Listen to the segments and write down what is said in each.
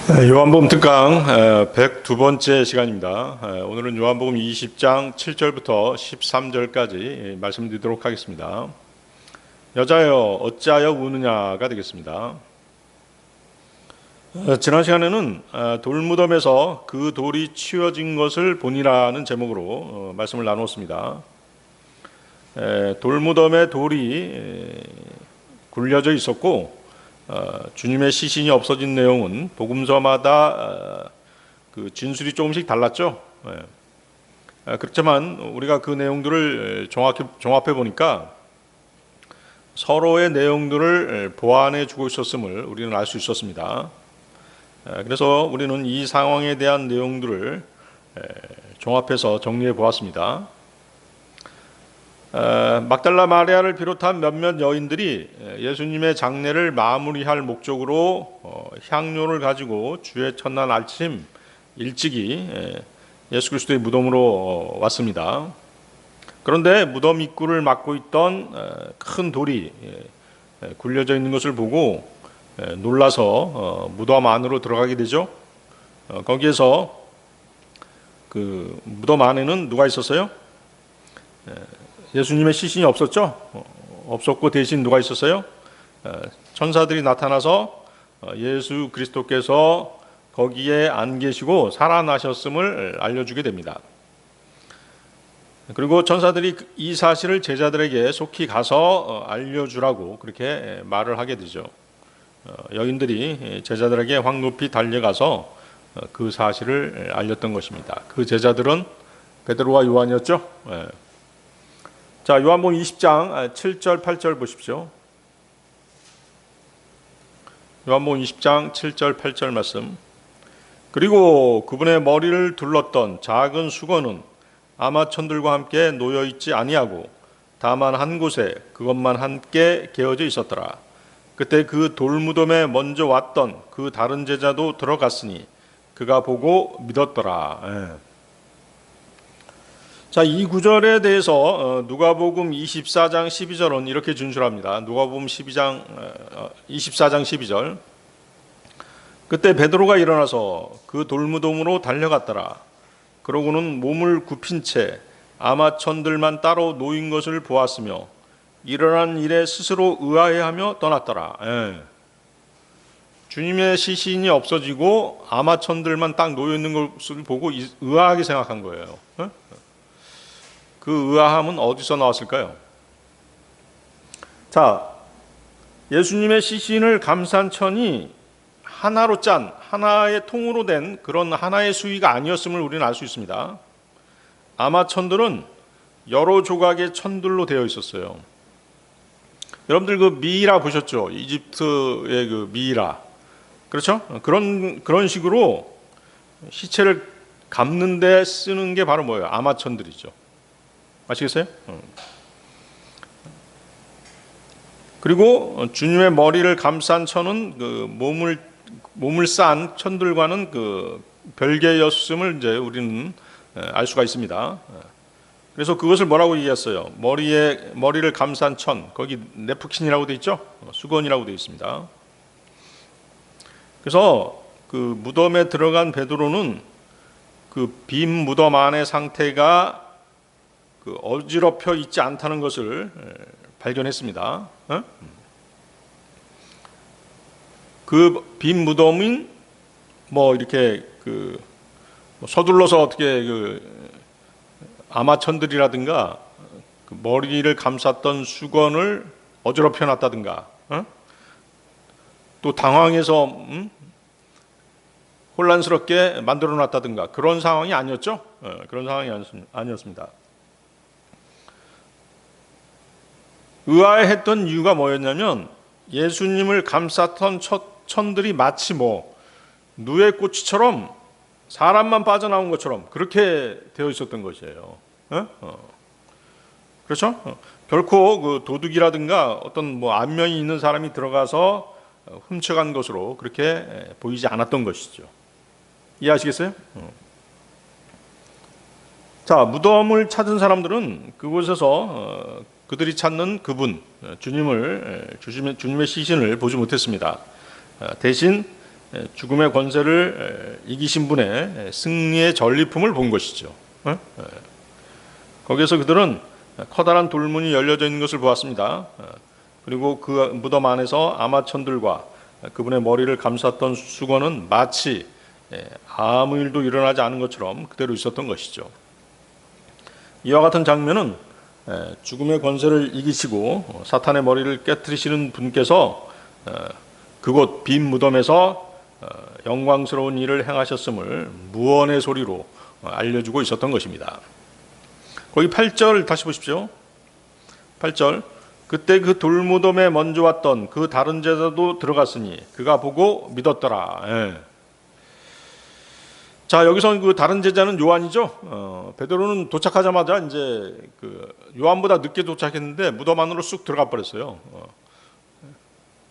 요한복음 특강 102번째 시간입니다. 오늘은 요한복음 20장 7절부터 13절까지 말씀드리도록 하겠습니다. 여자여 어찌하여 우느냐가 되겠습니다. 지난 시간에는 돌무덤에서 그 돌이 치워진 것을 보니라는 제목으로 말씀을 나누었습니다. 돌무덤에 돌이 굴려져 있었고 주님의 시신이 없어진 내용은 복음서마다 그 진술이 조금씩 달랐죠. 그렇지만 우리가 그 내용들을 종합해 보니까 서로의 내용들을 보완해 주고 있었음을 우리는 알 수 있었습니다. 그래서 우리는 이 상황에 대한 내용들을 종합해서 정리해 보았습니다. 막달라 마리아를 비롯한 몇몇 여인들이 예수님의 장례를 마무리할 목적으로 향료를 가지고 주의 첫날 아침 일찍이 예수 그리스도의 무덤으로 왔습니다. 그런데 무덤 입구를 막고 있던 큰 돌이 굴려져 있는 것을 보고 놀라서 무덤 안으로 들어가게 되죠. 거기에서 그 무덤 안에는 누가 있었어요? 예수님의 시신이 없었죠? 없었고 대신 누가 있었어요? 천사들이 나타나서 예수 그리스도께서 거기에 안 계시고 살아나셨음을 알려주게 됩니다. 그리고 천사들이 이 사실을 제자들에게 속히 가서 알려주라고 그렇게 말을 하게 되죠. 여인들이 제자들에게 확 높이 달려가서 그 사실을 알렸던 것입니다. 그 제자들은 베드로와 요한이었죠. 자, 요한복음 20장 7절 8절 보십시오. 요한복음 20장 7절 8절 말씀. 그리고 그분의 머리를 둘렀던 작은 수건은 아마천들과 함께 놓여 있지 아니하고 다만 한 곳에 그것만 함께 개어져 있었더라. 그때 그 돌무덤에 먼저 왔던 그 다른 제자도 들어갔으니 그가 보고 믿었더라. 자, 이 구절에 대해서 누가복음 24장 12절은 이렇게 준술합니다. 누가복음 24장 12절. 그때 베드로가 일어나서 그 돌무덤으로 달려갔더라. 그러고는 몸을 굽힌 채 아마천들만 따로 놓인 것을 보았으며 일어난 일에 스스로 의아해하며 떠났더라. 주님의 시신이 없어지고 아마천들만 딱 놓여 있는 것을 보고 의아하게 생각한 거예요. 그 의아함은 어디서 나왔을까요? 자, 예수님의 시신을 감싼 천이 하나로 짠, 하나의 통으로 된 그런 하나의 수위가 아니었음을 우리는 알 수 있습니다. 아마천들은 여러 조각의 천들로 되어 있었어요. 여러분들 그 미이라 보셨죠? 이집트의 그 미이라. 그렇죠? 그런 식으로 시체를 감는 데 쓰는 게 바로 뭐예요? 아마천들이죠. 아시겠어요? 그리고 주님의 머리를 감싼 천은 그 몸을 싼 천들과는 그 별개였음을 이제 우리는 알 수가 있습니다. 그래서 그것을 뭐라고 얘기했어요? 머리를 감싼 천, 거기 네프킨이라고 돼 있죠? 수건이라고 돼 있습니다. 그래서 그 무덤에 들어간 베드로는 그 빈 무덤 안의 상태가 그 어지럽혀 있지 않다는 것을 발견했습니다. 그 빈 무덤인 뭐 이렇게 그 서둘러서 어떻게 그 아마천들이라든가 그 머리를 감쌌던 수건을 어지럽혀 놨다든가 또 당황해서 혼란스럽게 만들어 놨다든가 그런 상황이 아니었죠. 그런 상황이 아니었습니다. 의아해했던 이유가 뭐였냐면 예수님을 감쌌던 천들이 마치 뭐 누에 꼬치처럼 사람만 빠져나온 것처럼 그렇게 되어 있었던 것이에요. 그렇죠? 결코 그 도둑이라든가 어떤 뭐 안면이 있는 사람이 들어가서 훔쳐간 것으로 그렇게 보이지 않았던 것이죠. 이해하시겠어요? 자, 무덤을 찾은 사람들은 그곳에서 그들이 찾는 그분, 주님의 시신을 보지 못했습니다. 대신 죽음의 권세를 이기신 분의 승리의 전리품을 본 것이죠. 거기에서 그들은 커다란 돌문이 열려져 있는 것을 보았습니다. 그리고 그 무덤 안에서 아마천들과 그분의 머리를 감쌌던 수건은 마치 아무 일도 일어나지 않은 것처럼 그대로 있었던 것이죠. 이와 같은 장면은 죽음의 권세를 이기시고 사탄의 머리를 깨뜨리시는 분께서 그곳 빈 무덤에서 영광스러운 일을 행하셨음을 무언의 소리로 알려주고 있었던 것입니다. 거기 8절 다시 보십시오. 8절 그때 그 돌무덤에 먼저 왔던 그 다른 제자도 들어갔으니 그가 보고 믿었더라. 자, 여기서 그 다른 제자는 요한이죠. 베드로는 도착하자마자 이제 그 요한보다 늦게 도착했는데 무덤 안으로 쑥 들어가 버렸어요.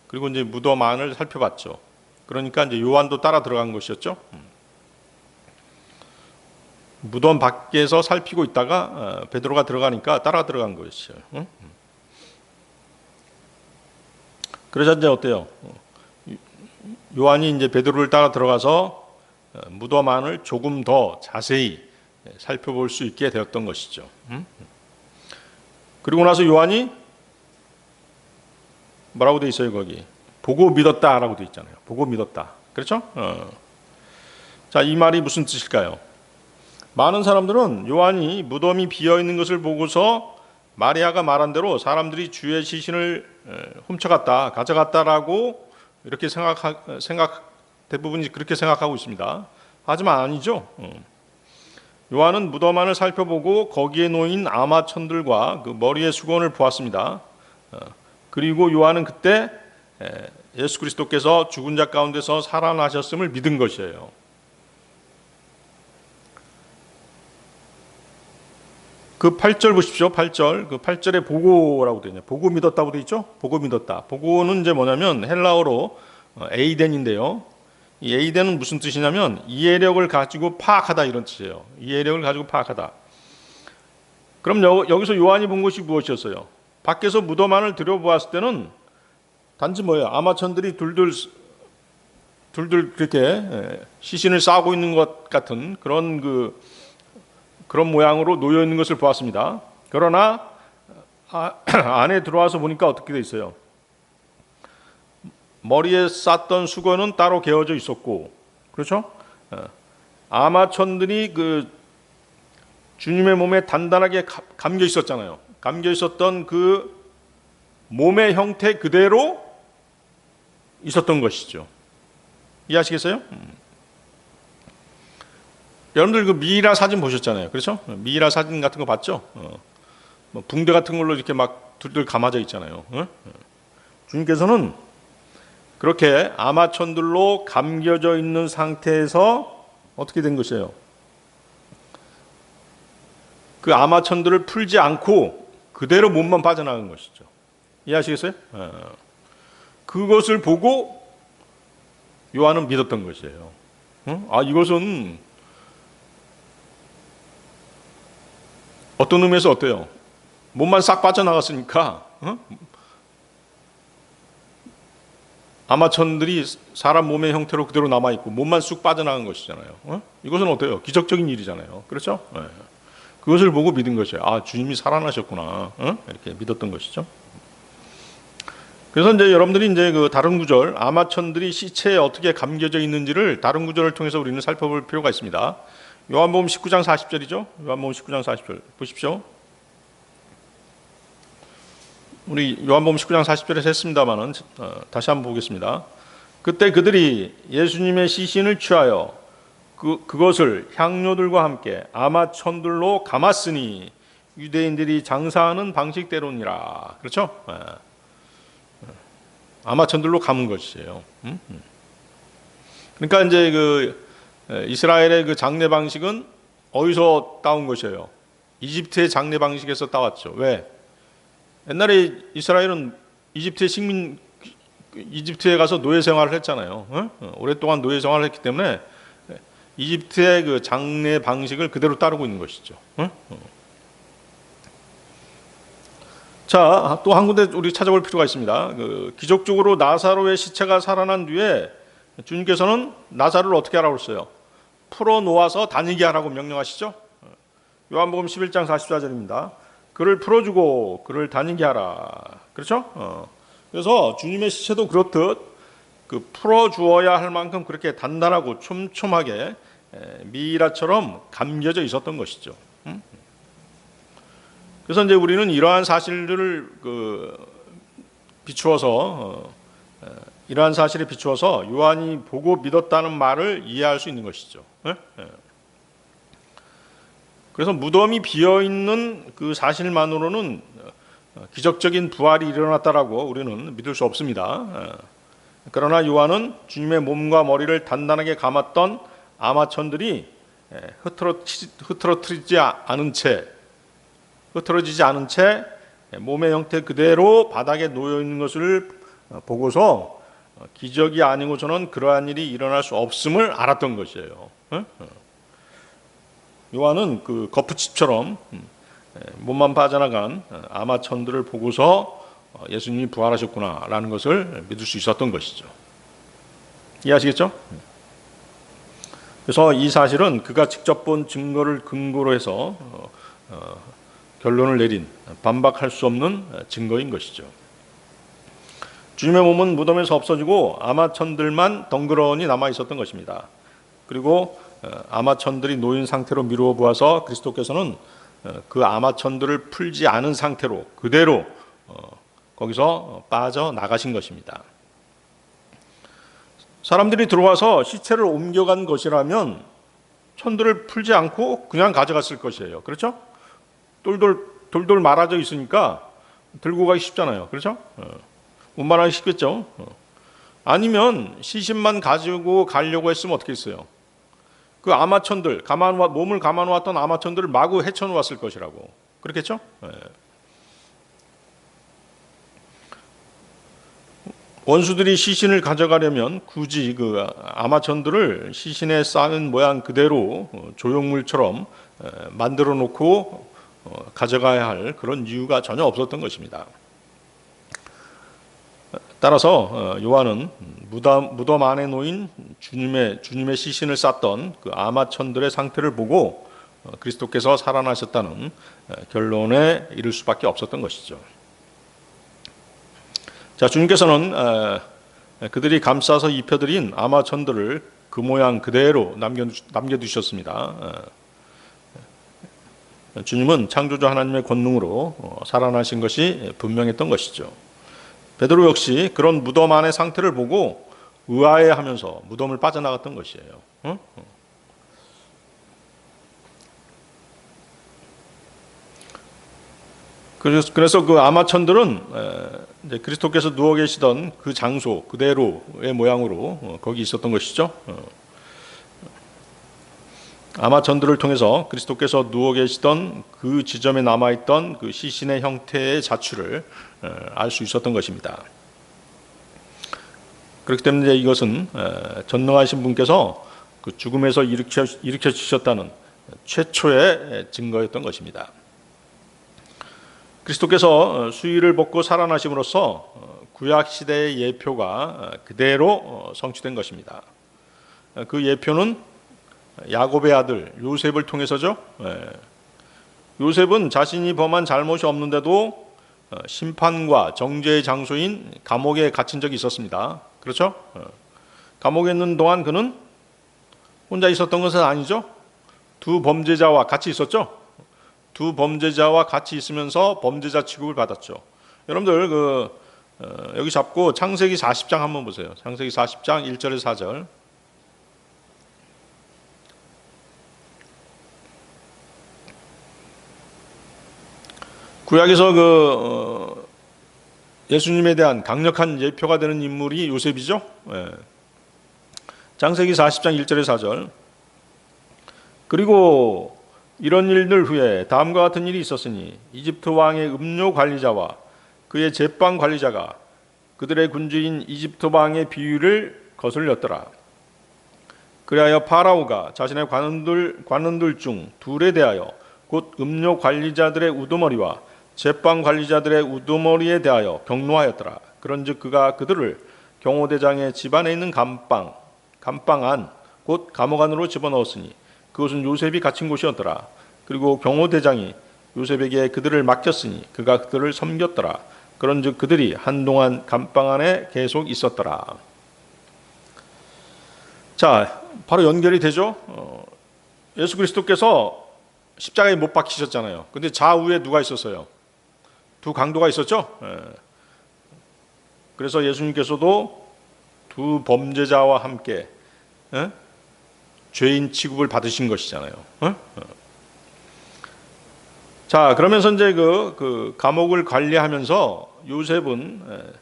그리고 이제 무덤 안을 살펴봤죠. 그러니까 이제 요한도 따라 들어간 것이었죠. 무덤 밖에서 살피고 있다가 베드로가 들어가니까 따라 들어간 것이죠. 그러자 이제 어때요? 요한이 이제 베드로를 따라 들어가서 무덤 안을 조금 더 자세히 살펴볼 수 있게 되었던 것이죠. 그리고 나서 요한이 뭐라고 돼 있어요 거기? 보고 믿었다라고 돼 있잖아요. 보고 믿었다. 그렇죠? 자, 이 말이 무슨 뜻일까요? 많은 사람들은 요한이 무덤이 비어 있는 것을 보고서 마리아가 말한 대로 사람들이 주의 시신을 훔쳐갔다, 가져갔다라고 이렇게 대부분이 그렇게 생각하고 있습니다. 하지만 아니죠. 요한은 무덤 안을 살펴보고 거기에 놓인 아마천들과 그 머리의 수건을 보았습니다. 그리고 요한은 그때 예수 그리스도께서 죽은 자 가운데서 살아나셨음을 믿은 것이에요. 그 8절 보십시오. 8절. 그 8절에 보고라고 되어 있네요. 보고 믿었다고 되어 있죠? 보고 믿었다. 보고는 이제 뭐냐면 헬라어로 에이덴인데요. 이 에이덴은 무슨 뜻이냐면 이해력을 가지고 파악하다 이런 뜻이에요. 이해력을 가지고 파악하다. 그럼 여기서 요한이 본 것이 무엇이었어요? 밖에서 무덤 안을 들여보았을 때는 단지 뭐예요? 아마천들이 둘둘 그렇게 시신을 싸고 있는 것 같은 그런 모양으로 놓여 있는 것을 보았습니다. 그러나 안에 들어와서 보니까 어떻게 돼 있어요? 머리에 쌌던 수건은 따로 개어져 있었고, 그렇죠? 아마천들이 그 주님의 몸에 단단하게 감겨 있었잖아요. 감겨 있었던 그 몸의 형태 그대로 있었던 것이죠. 이해하시겠어요? 여러분들 그 미이라 사진 보셨잖아요. 그렇죠? 미이라 사진 같은 거 봤죠? 뭐 붕대 같은 걸로 이렇게 막 둘둘 감아져 있잖아요. 주님께서는 그렇게 아마천들로 감겨져 있는 상태에서 어떻게 된 것이에요? 그 아마천들을 풀지 않고 그대로 몸만 빠져나간 것이죠. 이해하시겠어요? 그것을 보고 요한은 믿었던 것이에요. 이것은 어떤 의미에서 어때요? 몸만 싹 빠져나갔으니까 아마천들이 사람 몸의 형태로 그대로 남아있고 몸만 쑥 빠져나간 것이잖아요. 이것은 어때요? 기적적인 일이잖아요. 그렇죠? 그것을 보고 믿은 것이에요. 주님이 살아나셨구나. 이렇게 믿었던 것이죠. 그래서 이제 여러분들이 이제 그 다른 구절, 아마천들이 시체에 어떻게 감겨져 있는지를 다른 구절을 통해서 우리는 살펴볼 필요가 있습니다. 요한복음 19장 40절이죠. 요한복음 19장 40절 보십시오. 우리 요한복음 19장 40절에서 했습니다만은 다시 한번 보겠습니다. 그때 그들이 예수님의 시신을 취하여 그것을 향료들과 함께 아마천들로 감았으니 유대인들이 장사하는 방식대로니라. 그렇죠? 아마천들로 감은 것이에요. 그러니까 이제 그 이스라엘의 그 장례 방식은 어디서 따온 것이에요? 이집트의 장례 방식에서 따왔죠. 왜? 옛날에 이스라엘은 이집트에 가서 노예 생활을 했잖아요. 오랫동안 노예 생활을 했기 때문에 이집트의 그 장례 방식을 그대로 따르고 있는 것이죠. 자, 또 한 군데 우리 찾아볼 필요가 있습니다. 기적적으로 나사로의 시체가 살아난 뒤에 주님께서는 나사로를 어떻게 하라고 했어요? 풀어 놓아서 다니게 하라고 명령하시죠. 요한복음 11장 44절입니다. 그를 풀어주고 그를 다니게 하라. 그렇죠? 그래서 주님의 시체도 그렇듯 그 풀어주어야 할 만큼 그렇게 단단하고 촘촘하게 미이라처럼 감겨져 있었던 것이죠. 그래서 이제 우리는 이러한 사실들을 비추어서 이러한 사실에 비추어서 요한이 보고 믿었다는 말을 이해할 수 있는 것이죠. 그래서 무덤이 비어 있는 그 사실만으로는 기적적인 부활이 일어났다라고 우리는 믿을 수 없습니다. 그러나 요한은 주님의 몸과 머리를 단단하게 감았던 아마천들이 흐트러지지 않은 채 몸의 형태 그대로 바닥에 놓여 있는 것을 보고서 기적이 아니고서는 그러한 일이 일어날 수 없음을 알았던 것이에요. 요한은 그 거푸집처럼 몸만 빠져나간 아마천들을 보고서 예수님이 부활하셨구나라는 것을 믿을 수 있었던 것이죠. 이해하시겠죠? 그래서 이 사실은 그가 직접 본 증거를 근거로 해서 결론을 내린 반박할 수 없는 증거인 것이죠. 주님의 몸은 무덤에서 없어지고 아마천들만 덩그러니 남아 있었던 것입니다. 그리고 아마천들이 놓인 상태로 미루어 보아서 그리스도께서는 그 아마천들을 풀지 않은 상태로 그대로 거기서 빠져나가신 것입니다. 사람들이 들어와서 시체를 옮겨간 것이라면 천들을 풀지 않고 그냥 가져갔을 것이에요. 그렇죠? 돌돌 말아져 있으니까 들고 가기 쉽잖아요. 그렇죠? 운반하기 쉽겠죠? 아니면 시신만 가지고 가려고 했으면 어떻게 했어요? 그 아마천들, 몸을 감아놓았던 아마천들을 마구 헤쳐놓았을 것이라고. 그렇겠죠? 원수들이 시신을 가져가려면 굳이 그 아마천들을 시신에 쌓은 모양 그대로 조형물처럼 만들어 놓고 가져가야 할 그런 이유가 전혀 없었던 것입니다. 따라서 요한은 무덤 안에 놓인 주님의 시신을 쌌던 그 아마천들의 상태를 보고 그리스도께서 살아나셨다는 결론에 이를 수밖에 없었던 것이죠. 자, 주님께서는 그들이 감싸서 입혀드린 아마천들을 그 모양 그대로 남겨두셨습니다. 주님은 창조주 하나님의 권능으로 살아나신 것이 분명했던 것이죠. 베드로 역시 그런 무덤 안의 상태를 보고 의아해하면서 무덤을 빠져나갔던 것이에요. 그래서 그 아마천들은 이제 그리스도께서 누워 계시던 그 장소 그대로의 모양으로 거기 있었던 것이죠. 아마천들을 통해서 그리스도께서 누워 계시던 그 지점에 남아있던 그 시신의 형태의 자취를 알 수 있었던 것입니다. 그렇기 때문에 이것은 전능하신 분께서 그 죽음에서 일으켜 주셨다는 최초의 증거였던 것입니다. 그리스도께서 수의를 벗고 살아나심으로써 구약 시대의 예표가 그대로 성취된 것입니다. 그 예표는 야곱의 아들 요셉을 통해서죠. 요셉은 자신이 범한 잘못이 없는데도 심판과 정죄의 장소인 감옥에 갇힌 적이 있었습니다. 그렇죠? 감옥에 있는 동안 그는 혼자 있었던 것은 아니죠. 두 범죄자와 같이 있었죠. 두 범죄자와 같이 있으면서 범죄자 취급을 받았죠. 여러분들 여기 잡고 창세기 40장 한번 보세요. 창세기 40장 1절에서 4절. 구약에서 예수님에 대한 강력한 예표가 되는 인물이 요셉이죠. 창세기 40장 1절에서 4절. 그리고 이런 일들 후에 다음과 같은 일이 있었으니 이집트 왕의 음료 관리자와 그의 제빵 관리자가 그들의 군주인 이집트 왕의 비위를 거슬렸더라. 그리하여 파라오가 자신의 관원들 중 둘에 대하여 곧 음료 관리자들의 우두머리와 제빵 관리자들의 우두머리에 대하여 경노하였더라. 그런즉 그가 그들을 경호대장의 집안에 있는 감방 감방 안, 곧 감옥 안으로 집어넣었으니 그것은 요셉이 갇힌 곳이었더라. 그리고 경호대장이 요셉에게 그들을 맡겼으니 그가 그들을 섬겼더라. 그런즉 그들이 한동안 감방 안에 계속 있었더라. 자, 바로 연결이 되죠. 예수 그리스도께서 십자가에 못 박히셨잖아요. 근데 좌우에 누가 있었어요? 두 강도가 있었죠. 그래서 예수님께서도 두 범죄자와 함께 죄인 취급을 받으신 것이잖아요. 자, 그러면서 이제 그 감옥을 관리하면서 요셉은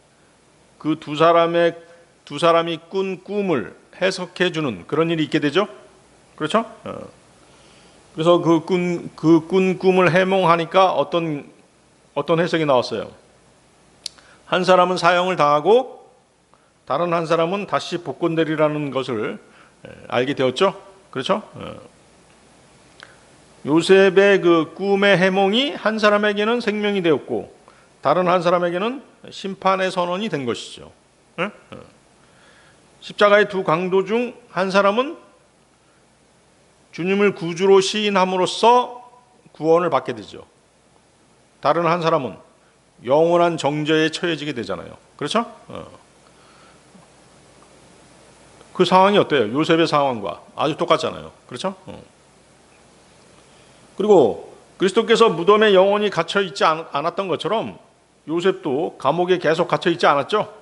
그 두 사람이 꾼 꿈을 해석해 주는 그런 일이 있게 되죠. 그렇죠? 그래서 그 꾼 꿈을 해몽하니까 어떤 해석이 나왔어요. 한 사람은 사형을 당하고 다른 한 사람은 다시 복권되리라는 것을 알게 되었죠. 그렇죠? 요셉의 그 꿈의 해몽이 한 사람에게는 생명이 되었고 다른 한 사람에게는 심판의 선언이 된 것이죠. 십자가의 두 강도 중 한 사람은 주님을 구주로 시인함으로써 구원을 받게 되죠. 다른 한 사람은 영원한 정죄에 처해지게 되잖아요. 그렇죠? 그 상황이 어때요? 요셉의 상황과 아주 똑같잖아요. 그렇죠? 그리고 그리스도께서 무덤에 영원히 갇혀 있지 않았던 것처럼 요셉도 감옥에 계속 갇혀 있지 않았죠.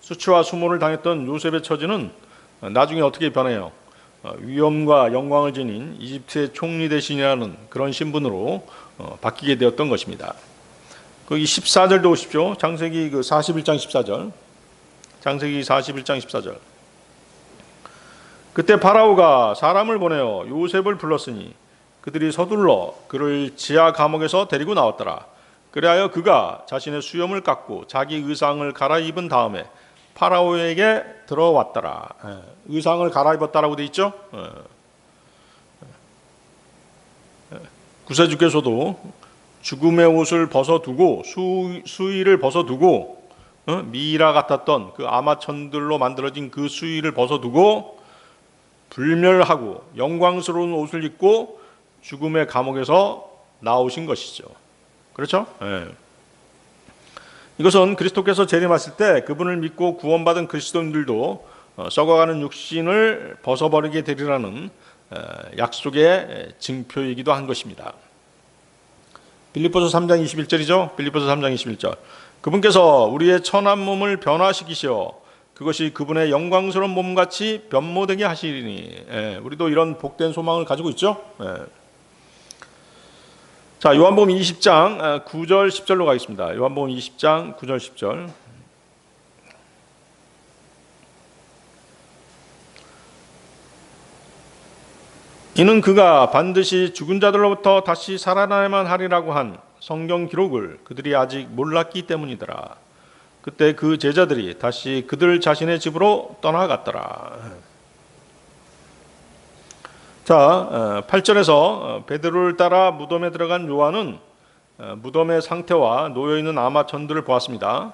수치와 수모를 당했던 요셉의 처지는 나중에 어떻게 변해요? 위엄과 영광을 지닌 이집트의 총리 대신이라는 그런 신분으로 바뀌게 되었던 것입니다. 거기 14절도 보십시오. 창세기 41장 14절. 창세기 41장 14절. 그때 파라오가 사람을 보내어 요셉을 불렀으니 그들이 서둘러 그를 지하 감옥에서 데리고 나왔더라. 그리하여 그가 자신의 수염을 깎고 자기 의상을 갈아입은 다음에 파라오에게 들어왔더라. 의상을 갈아입었다라고 돼 있죠. 구세주께서도 죽음의 옷을 벗어두고 수의를 벗어두고 미이라 같았던 그 아마천들로 만들어진 그 수의를 벗어두고 불멸하고 영광스러운 옷을 입고 죽음의 감옥에서 나오신 것이죠. 그렇죠? 이것은 그리스도께서 재림하실 때 그분을 믿고 구원받은 그리스도인들도 썩어가는 육신을 벗어버리게 되리라는 약속의 증표이기도 한 것입니다. 빌립보서 3장 21절이죠. 빌립보서 3장 21절. 그분께서 우리의 천한 몸을 변화시키시어 그것이 그분의 영광스러운 몸같이 변모되게 하시리니. 우리도 이런 복된 소망을 가지고 있죠. 자, 요한복음 20장 9절 10절로 가겠습니다. 요한복음 20장 9절 10절. 이는 그가 반드시 죽은 자들로부터 다시 살아나야만 하리라고 한 성경 기록을 그들이 아직 몰랐기 때문이더라. 그때 그 제자들이 다시 그들 자신의 집으로 떠나갔더라. 자, 8절에서 베드로를 따라 무덤에 들어간 요한은 무덤의 상태와 놓여있는 아마천들을 보았습니다.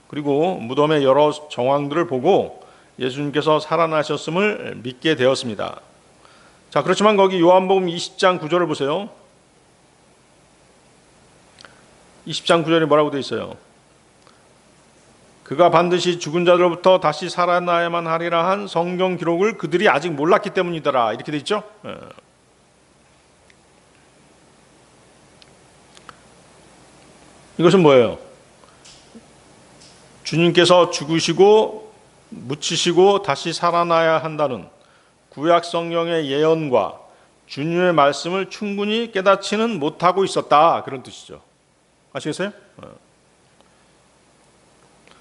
그리고 무덤의 여러 정황들을 보고 예수님께서 살아나셨음을 믿게 되었습니다. 자, 그렇지만 거기 요한복음 20장 9절을 보세요. 20장 9절에 뭐라고 되어 있어요? 그가 반드시 죽은 자들로부터 다시 살아나야만 하리라 한 성경 기록을 그들이 아직 몰랐기 때문이더라. 이렇게 되어 있죠? 이것은 뭐예요? 주님께서 죽으시고 묻히시고 다시 살아나야 한다는 구약 성경의 예언과 주님의 말씀을 충분히 깨닫지는 못하고 있었다. 그런 뜻이죠. 아시겠어요?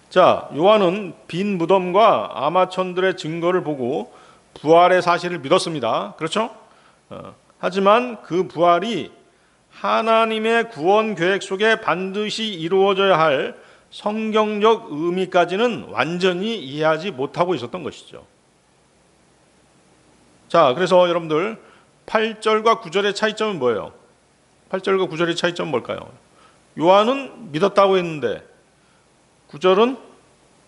자, 요한은 빈 무덤과 아마천들의 증거를 보고 부활의 사실을 믿었습니다. 그렇죠? 하지만 그 부활이 하나님의 구원 계획 속에 반드시 이루어져야 할 성경적 의미까지는 완전히 이해하지 못하고 있었던 것이죠. 자, 그래서 여러분들 8절과 9절의 차이점은 뭐예요? 8절과 9절의 차이점은 뭘까요? 요한은 믿었다고 했는데 9절은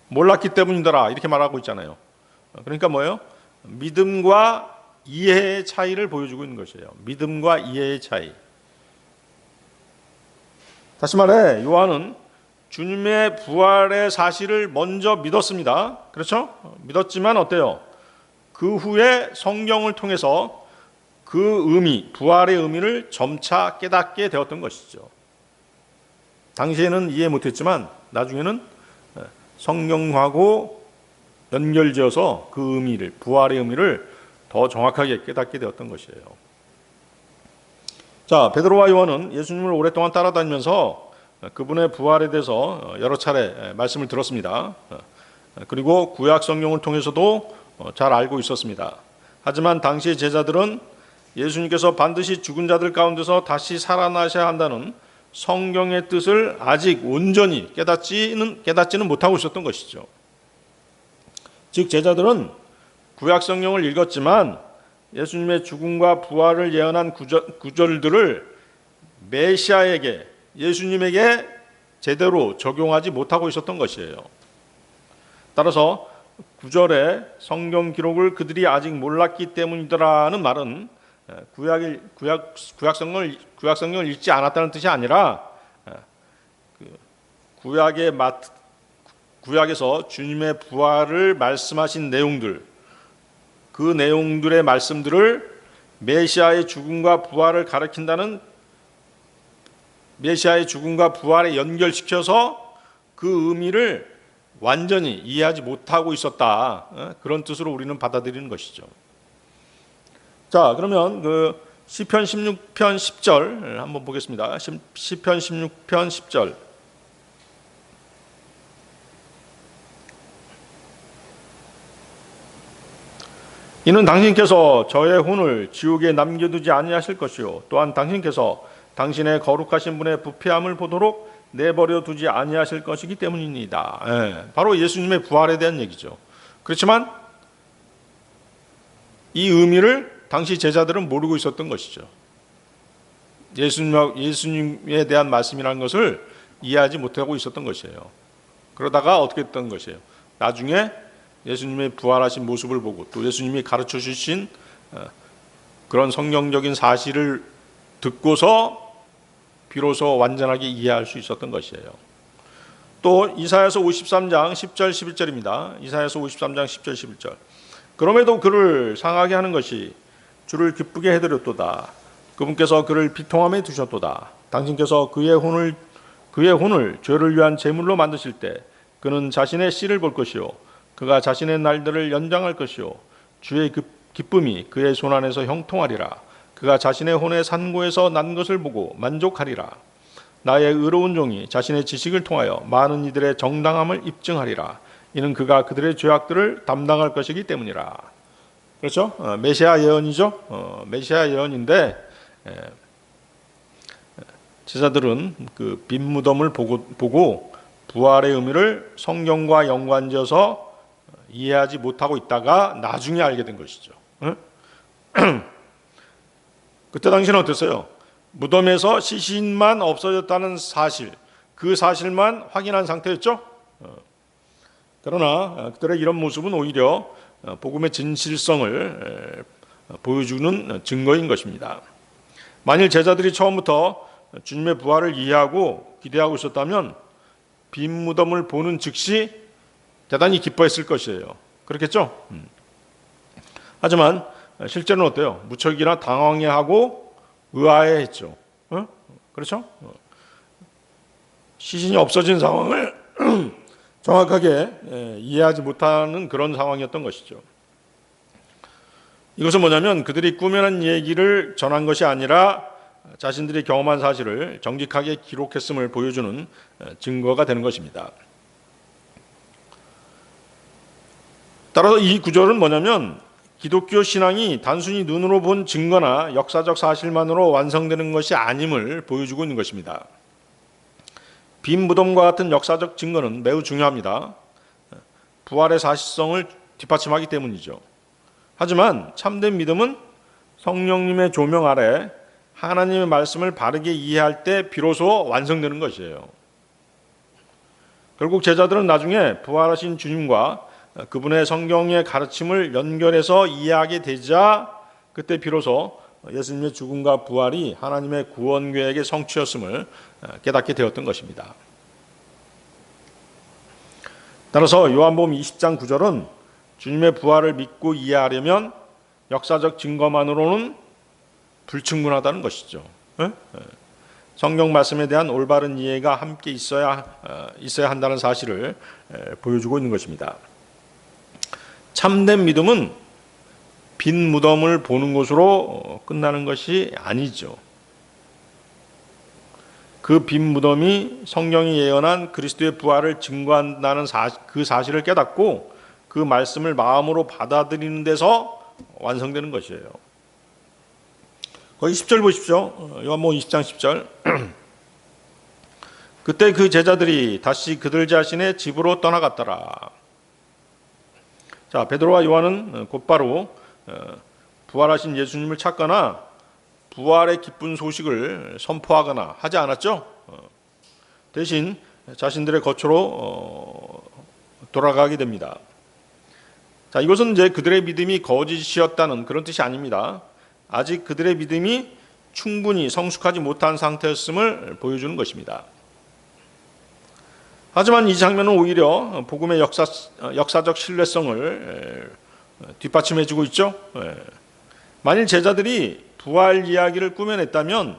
몰랐기 때문이더라 이렇게 말하고 있잖아요. 그러니까 뭐예요? 믿음과 이해의 차이를 보여주고 있는 것이에요. 믿음과 이해의 차이. 다시 말해 요한은 주님의 부활의 사실을 먼저 믿었습니다. 그렇죠? 믿었지만 어때요? 그 후에 성경을 통해서 그 의미, 부활의 의미를 점차 깨닫게 되었던 것이죠. 당시에는 이해 못했지만 나중에는 성경하고 연결지어서 그 의미를, 부활의 의미를 더 정확하게 깨닫게 되었던 것이에요. 자, 베드로와 요한은 예수님을 오랫동안 따라다니면서 그분의 부활에 대해서 여러 차례 말씀을 들었습니다. 그리고 구약 성경을 통해서도 잘 알고 있었습니다. 하지만 당시 제자들은 예수님께서 반드시 죽은 자들 가운데서 다시 살아나셔야 한다는 성경의 뜻을 아직 온전히 깨닫지는 못하고 있었던 것이죠. 즉 제자들은 구약 성경을 읽었지만 예수님의 죽음과 부활을 예언한 구절들을 메시아에게, 예수님에게 제대로 적용하지 못하고 있었던 것이에요. 따라서 구절의 성경 기록을 그들이 아직 몰랐기 때문이더라는 말은 구약 성경을 읽지 않았다는 뜻이 아니라 구약에서 주님의 부활을 말씀하신 내용들, 그 내용들의 말씀들을 메시아의 죽음과 부활을 가리킨다는, 메시아의 죽음과 부활에 연결시켜서 그 의미를 완전히 이해하지 못하고 있었다. 그런 뜻으로 우리는 받아들이는 것이죠. 자, 그러면 그 시편 16편 10절 한번 보겠습니다. 시편 16편 10절. 이는 당신께서 저의 혼을 지옥에 남겨두지 아니하실 것이요 또한 당신께서 당신의 거룩하신 분의 부패함을 보도록 내버려 두지 아니하실 것이기 때문입니다. 바로 예수님의 부활에 대한 얘기죠. 그렇지만 이 의미를 당시 제자들은 모르고 있었던 것이죠. 예수님에 대한 말씀이라는 것을 이해하지 못하고 있었던 것이에요. 그러다가 어떻게 됐던 것이에요? 나중에 예수님의 부활하신 모습을 보고 또 예수님이 가르쳐 주신 그런 성경적인 사실을 듣고서 비로소 완전하게 이해할 수 있었던 것이에요. 또 이사야서 53장 10절 11절입니다. 이사야서 53장 10절 11절. 그럼에도 그를 상하게 하는 것이 주를 기쁘게 해드렸도다. 그분께서 그를 비통함에 두셨도다. 당신께서 그의 혼을 죄를 위한 제물로 만드실 때 그는 자신의 씨를 볼 것이요 그가 자신의 날들을 연장할 것이요 주의 기쁨이 그의 손 안에서 형통하리라. 그가 자신의 혼의 산고에서 난 것을 보고 만족하리라. 나의 의로운 종이 자신의 지식을 통하여 많은 이들의 정당함을 입증하리라. 이는 그가 그들의 죄악들을 담당할 것이기 때문이라. 그렇죠? 메시아 예언이죠. 메시아 예언인데 제자들은 그 빈 무덤을 보고 부활의 의미를 성경과 연관지어서 이해하지 못하고 있다가 나중에 알게 된 것이죠. 그때 당시는 어땠어요? 무덤에서 시신만 없어졌다는 사실, 그 사실만 확인한 상태였죠. 그러나 그들의 이런 모습은 오히려 복음의 진실성을 보여주는 증거인 것입니다. 만일 제자들이 처음부터 주님의 부활을 이해하고 기대하고 있었다면 빈 무덤을 보는 즉시 대단히 기뻐했을 것이에요. 그렇겠죠? 하지만 실제는 어때요? 무척이나 당황해하고 의아해했죠. 그렇죠? 시신이 없어진 상황을 정확하게 이해하지 못하는 그런 상황이었던 것이죠. 이것은 뭐냐면 그들이 꾸며낸 얘기를 전한 것이 아니라 자신들이 경험한 사실을 정직하게 기록했음을 보여주는 증거가 되는 것입니다. 따라서 이 구절은 뭐냐면 기독교 신앙이 단순히 눈으로 본 증거나 역사적 사실만으로 완성되는 것이 아님을 보여주고 있는 것입니다. 빈 무덤과 같은 역사적 증거는 매우 중요합니다. 부활의 사실성을 뒷받침하기 때문이죠. 하지만 참된 믿음은 성령님의 조명 아래 하나님의 말씀을 바르게 이해할 때 비로소 완성되는 것이에요. 결국 제자들은 나중에 부활하신 주님과 그분의 성경의 가르침을 연결해서 이해하게 되자 그때 비로소 예수님의 죽음과 부활이 하나님의 구원 계획의 성취였음을 깨닫게 되었던 것입니다. 따라서 요한복음 20장 9절은 주님의 부활을 믿고 이해하려면 역사적 증거만으로는 불충분하다는 것이죠. 성경 말씀에 대한 올바른 이해가 함께 있어야 한다는 사실을 보여주고 있는 것입니다. 참된 믿음은 빈 무덤을 보는 것으로 끝나는 것이 아니죠. 그 빈 무덤이 성경이 예언한 그리스도의 부활을 증거한다는 그 사실을 깨닫고 그 말씀을 마음으로 받아들이는 데서 완성되는 것이에요. 거기 10절 보십시오. 요한복음 20장 10절. 그때 그 제자들이 다시 그들 자신의 집으로 떠나갔더라. 자, 베드로와 요한은 곧바로 부활하신 예수님을 찾거나 부활의 기쁜 소식을 선포하거나 하지 않았죠. 대신 자신들의 거처로 돌아가게 됩니다. 자, 이것은 이제 그들의 믿음이 거짓이었다는 그런 뜻이 아닙니다. 아직 그들의 믿음이 충분히 성숙하지 못한 상태였음을 보여주는 것입니다. 하지만 이 장면은 오히려 복음의 역사적 신뢰성을 뒷받침해주고 있죠. 만일 제자들이 부활 이야기를 꾸며냈다면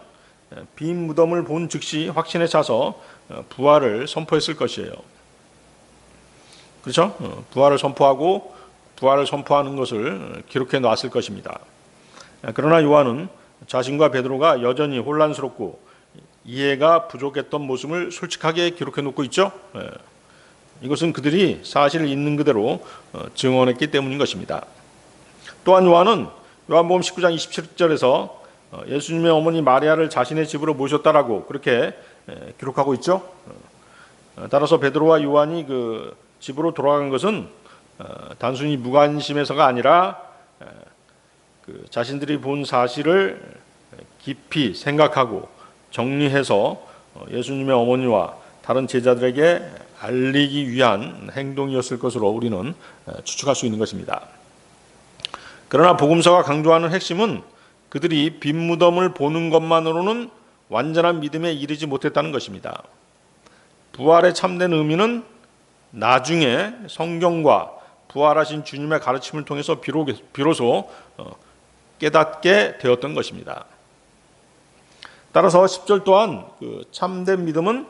빈 무덤을 본 즉시 확신에 차서 부활을 선포했을 것이에요. 그렇죠? 부활을 선포하고 부활을 선포하는 것을 기록해 놨을 것입니다. 그러나 요한은 자신과 베드로가 여전히 혼란스럽고 이해가 부족했던 모습을 솔직하게 기록해 놓고 있죠. 이것은 그들이 사실을 있는 그대로 증언했기 때문인 것입니다. 또한 요한은 요한복음 19장 27절에서 예수님의 어머니 마리아를 자신의 집으로 모셨다라고 그렇게 기록하고 있죠. 따라서 베드로와 요한이 그 집으로 돌아간 것은 단순히 무관심해서가 아니라 그 자신들이 본 사실을 깊이 생각하고 정리해서 예수님의 어머니와 다른 제자들에게 알리기 위한 행동이었을 것으로 우리는 추측할 수 있는 것입니다. 그러나 복음서가 강조하는 핵심은 그들이 빈 무덤을 보는 것만으로는 완전한 믿음에 이르지 못했다는 것입니다. 부활의 참된 의미는 나중에 성경과 부활하신 주님의 가르침을 통해서 비로소 깨닫게 되었던 것입니다. 따라서 10절 또한 그 참된 믿음은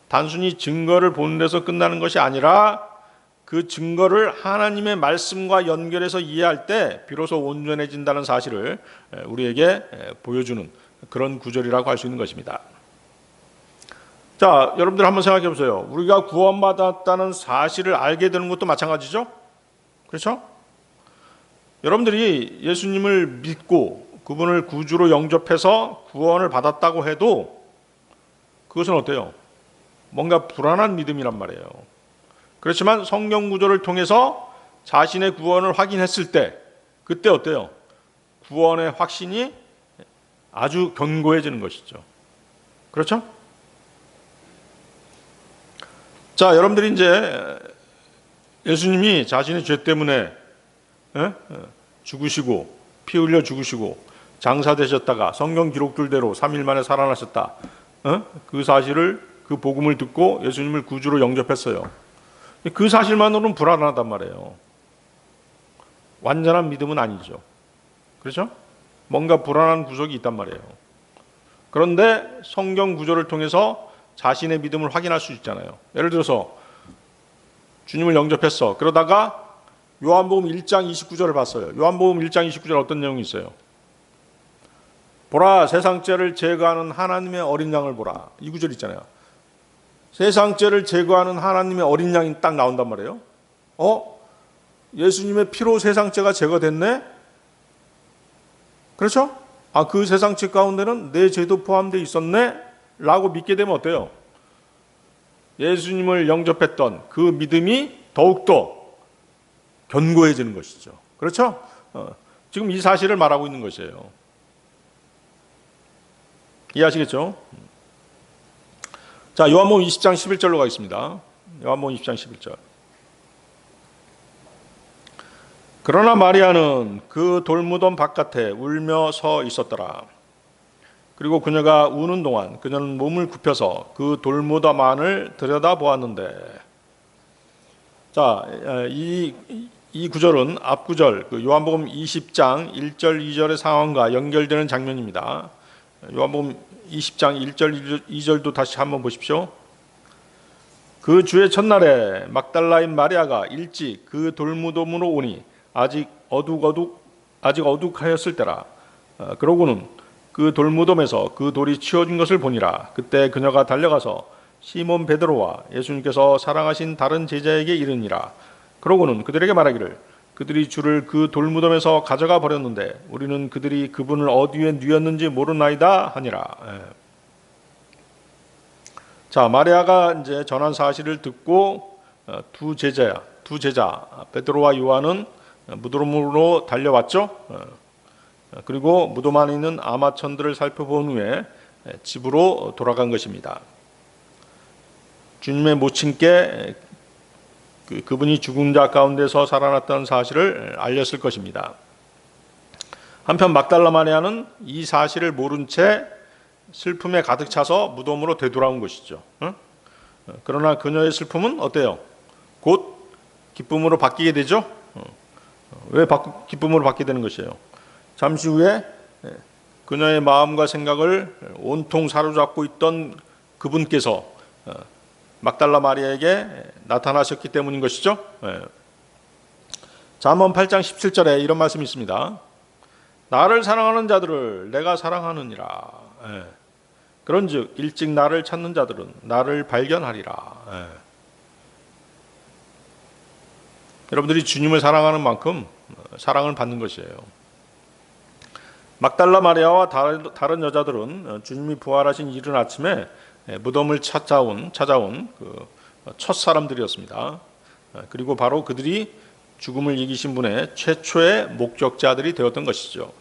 단순히 증거를 보는 데서 끝나는 것이 아니라 그 증거를 하나님의 말씀과 연결해서 이해할 때 비로소 온전해진다는 사실을 우리에게 보여주는 그런 구절이라고 할 수 있는 것입니다. 자, 여러분들 한번 생각해 보세요. 우리가 구원받았다는 사실을 알게 되는 것도 마찬가지죠? 그렇죠? 여러분들이 예수님을 믿고 그분을 구주로 영접해서 구원을 받았다고 해도 그것은 어때요? 뭔가 불안한 믿음이란 말이에요. 그렇지만 성경 구조를 통해서 자신의 구원을 확인했을 때 그때 어때요? 구원의 확신이 아주 견고해지는 것이죠. 그렇죠? 자, 여러분들이 이제 예수님이 자신의 죄 때문에 죽으시고 피 흘려 죽으시고 장사되셨다가 성경 기록들대로 3일 만에 살아나셨다. 그 사실을 그 복음을 듣고 예수님을 구주로 영접했어요. 그 사실만으로는 불안하단 말이에요. 완전한 믿음은 아니죠. 그렇죠? 뭔가 불안한 구석이 있단 말이에요. 그런데 성경 구조를 통해서 자신의 믿음을 확인할 수 있잖아요. 예를 들어서 주님을 영접했어. 그러다가 요한복음 1장 29절을 봤어요. 요한복음 1장 29절 어떤 내용이 있어요? 보라, 세상 죄를 제거하는 하나님의 어린 양을 보라. 이 구절 있잖아요. 세상 죄를 제거하는 하나님의 어린 양이 딱 나온단 말이에요. 예수님의 피로 세상 죄가 제거됐네? 그렇죠? 그 세상 죄 가운데는 내 죄도 포함되어 있었네? 라고 믿게 되면 어때요? 예수님을 영접했던 그 믿음이 더욱더 견고해지는 것이죠. 그렇죠? 지금 이 사실을 말하고 있는 것이에요. 이해하시겠죠? 자, 요한복음 20장 11절로 가겠습니다. 요한복음 20장 11절. 그러나 마리아는 그 돌무덤 바깥에 울며 서 있었더라. 그리고 그녀가 우는 동안 그녀는 몸을 굽혀서 그 돌무덤 안을 들여다보았는데, 자, 이 구절은 앞 구절 요한복음 20장 1절 2절의 상황과 연결되는 장면입니다. 요한복음 20장 1절 2절도 다시 한번 보십시오. 그 주의 첫날에 막달라인 마리아가 일찍 그 돌무덤으로 오니 아직 어둑하였을 때라. 그러고는 그 돌무덤에서 그 돌이 치워진 것을 보니라. 그때 그녀가 달려가서 시몬 베드로와 예수님께서 사랑하신 다른 제자에게 이르니라. 그러고는 그들에게 말하기를 그들이 주를 그 돌무덤에서 가져가 버렸는데 우리는 그들이 그분을 어디에 뉘었는지 모르나이다 하니라. 자, 마리아가 이제 전한 사실을 듣고 두 제자 베드로와 요한은 무덤으로 달려왔죠. 그리고 무덤 안에 있는 아마천들을 살펴본 후에 집으로 돌아간 것입니다. 주님의 모친께 그분이 죽은 자 가운데서 살아났다는 사실을 알렸을 것입니다. 한편 막달라 마리아는 이 사실을 모른 채 슬픔에 가득 차서 무덤으로 되돌아온 것이죠. 그러나 그녀의 슬픔은 어때요? 곧 기쁨으로 바뀌게 되죠. 왜 기쁨으로 바뀌게 되는 것이에요? 잠시 후에 그녀의 마음과 생각을 온통 사로잡고 있던 그분께서 막달라 마리아에게 나타나셨기 때문인 것이죠. 잠언 8장 17절에 이런 말씀이 있습니다. 나를 사랑하는 자들을 내가 사랑하느니라. 그런즉 일찍 나를 찾는 자들은 나를 발견하리라. 여러분들이 주님을 사랑하는 만큼 사랑을 받는 것이에요. 막달라 마리아와 다른 여자들은 주님이 부활하신 이른 아침에 무덤을 찾아온 그 첫 사람들이었습니다. 그리고 바로 그들이 죽음을 이기신 분의 최초의 목격자들이 되었던 것이죠.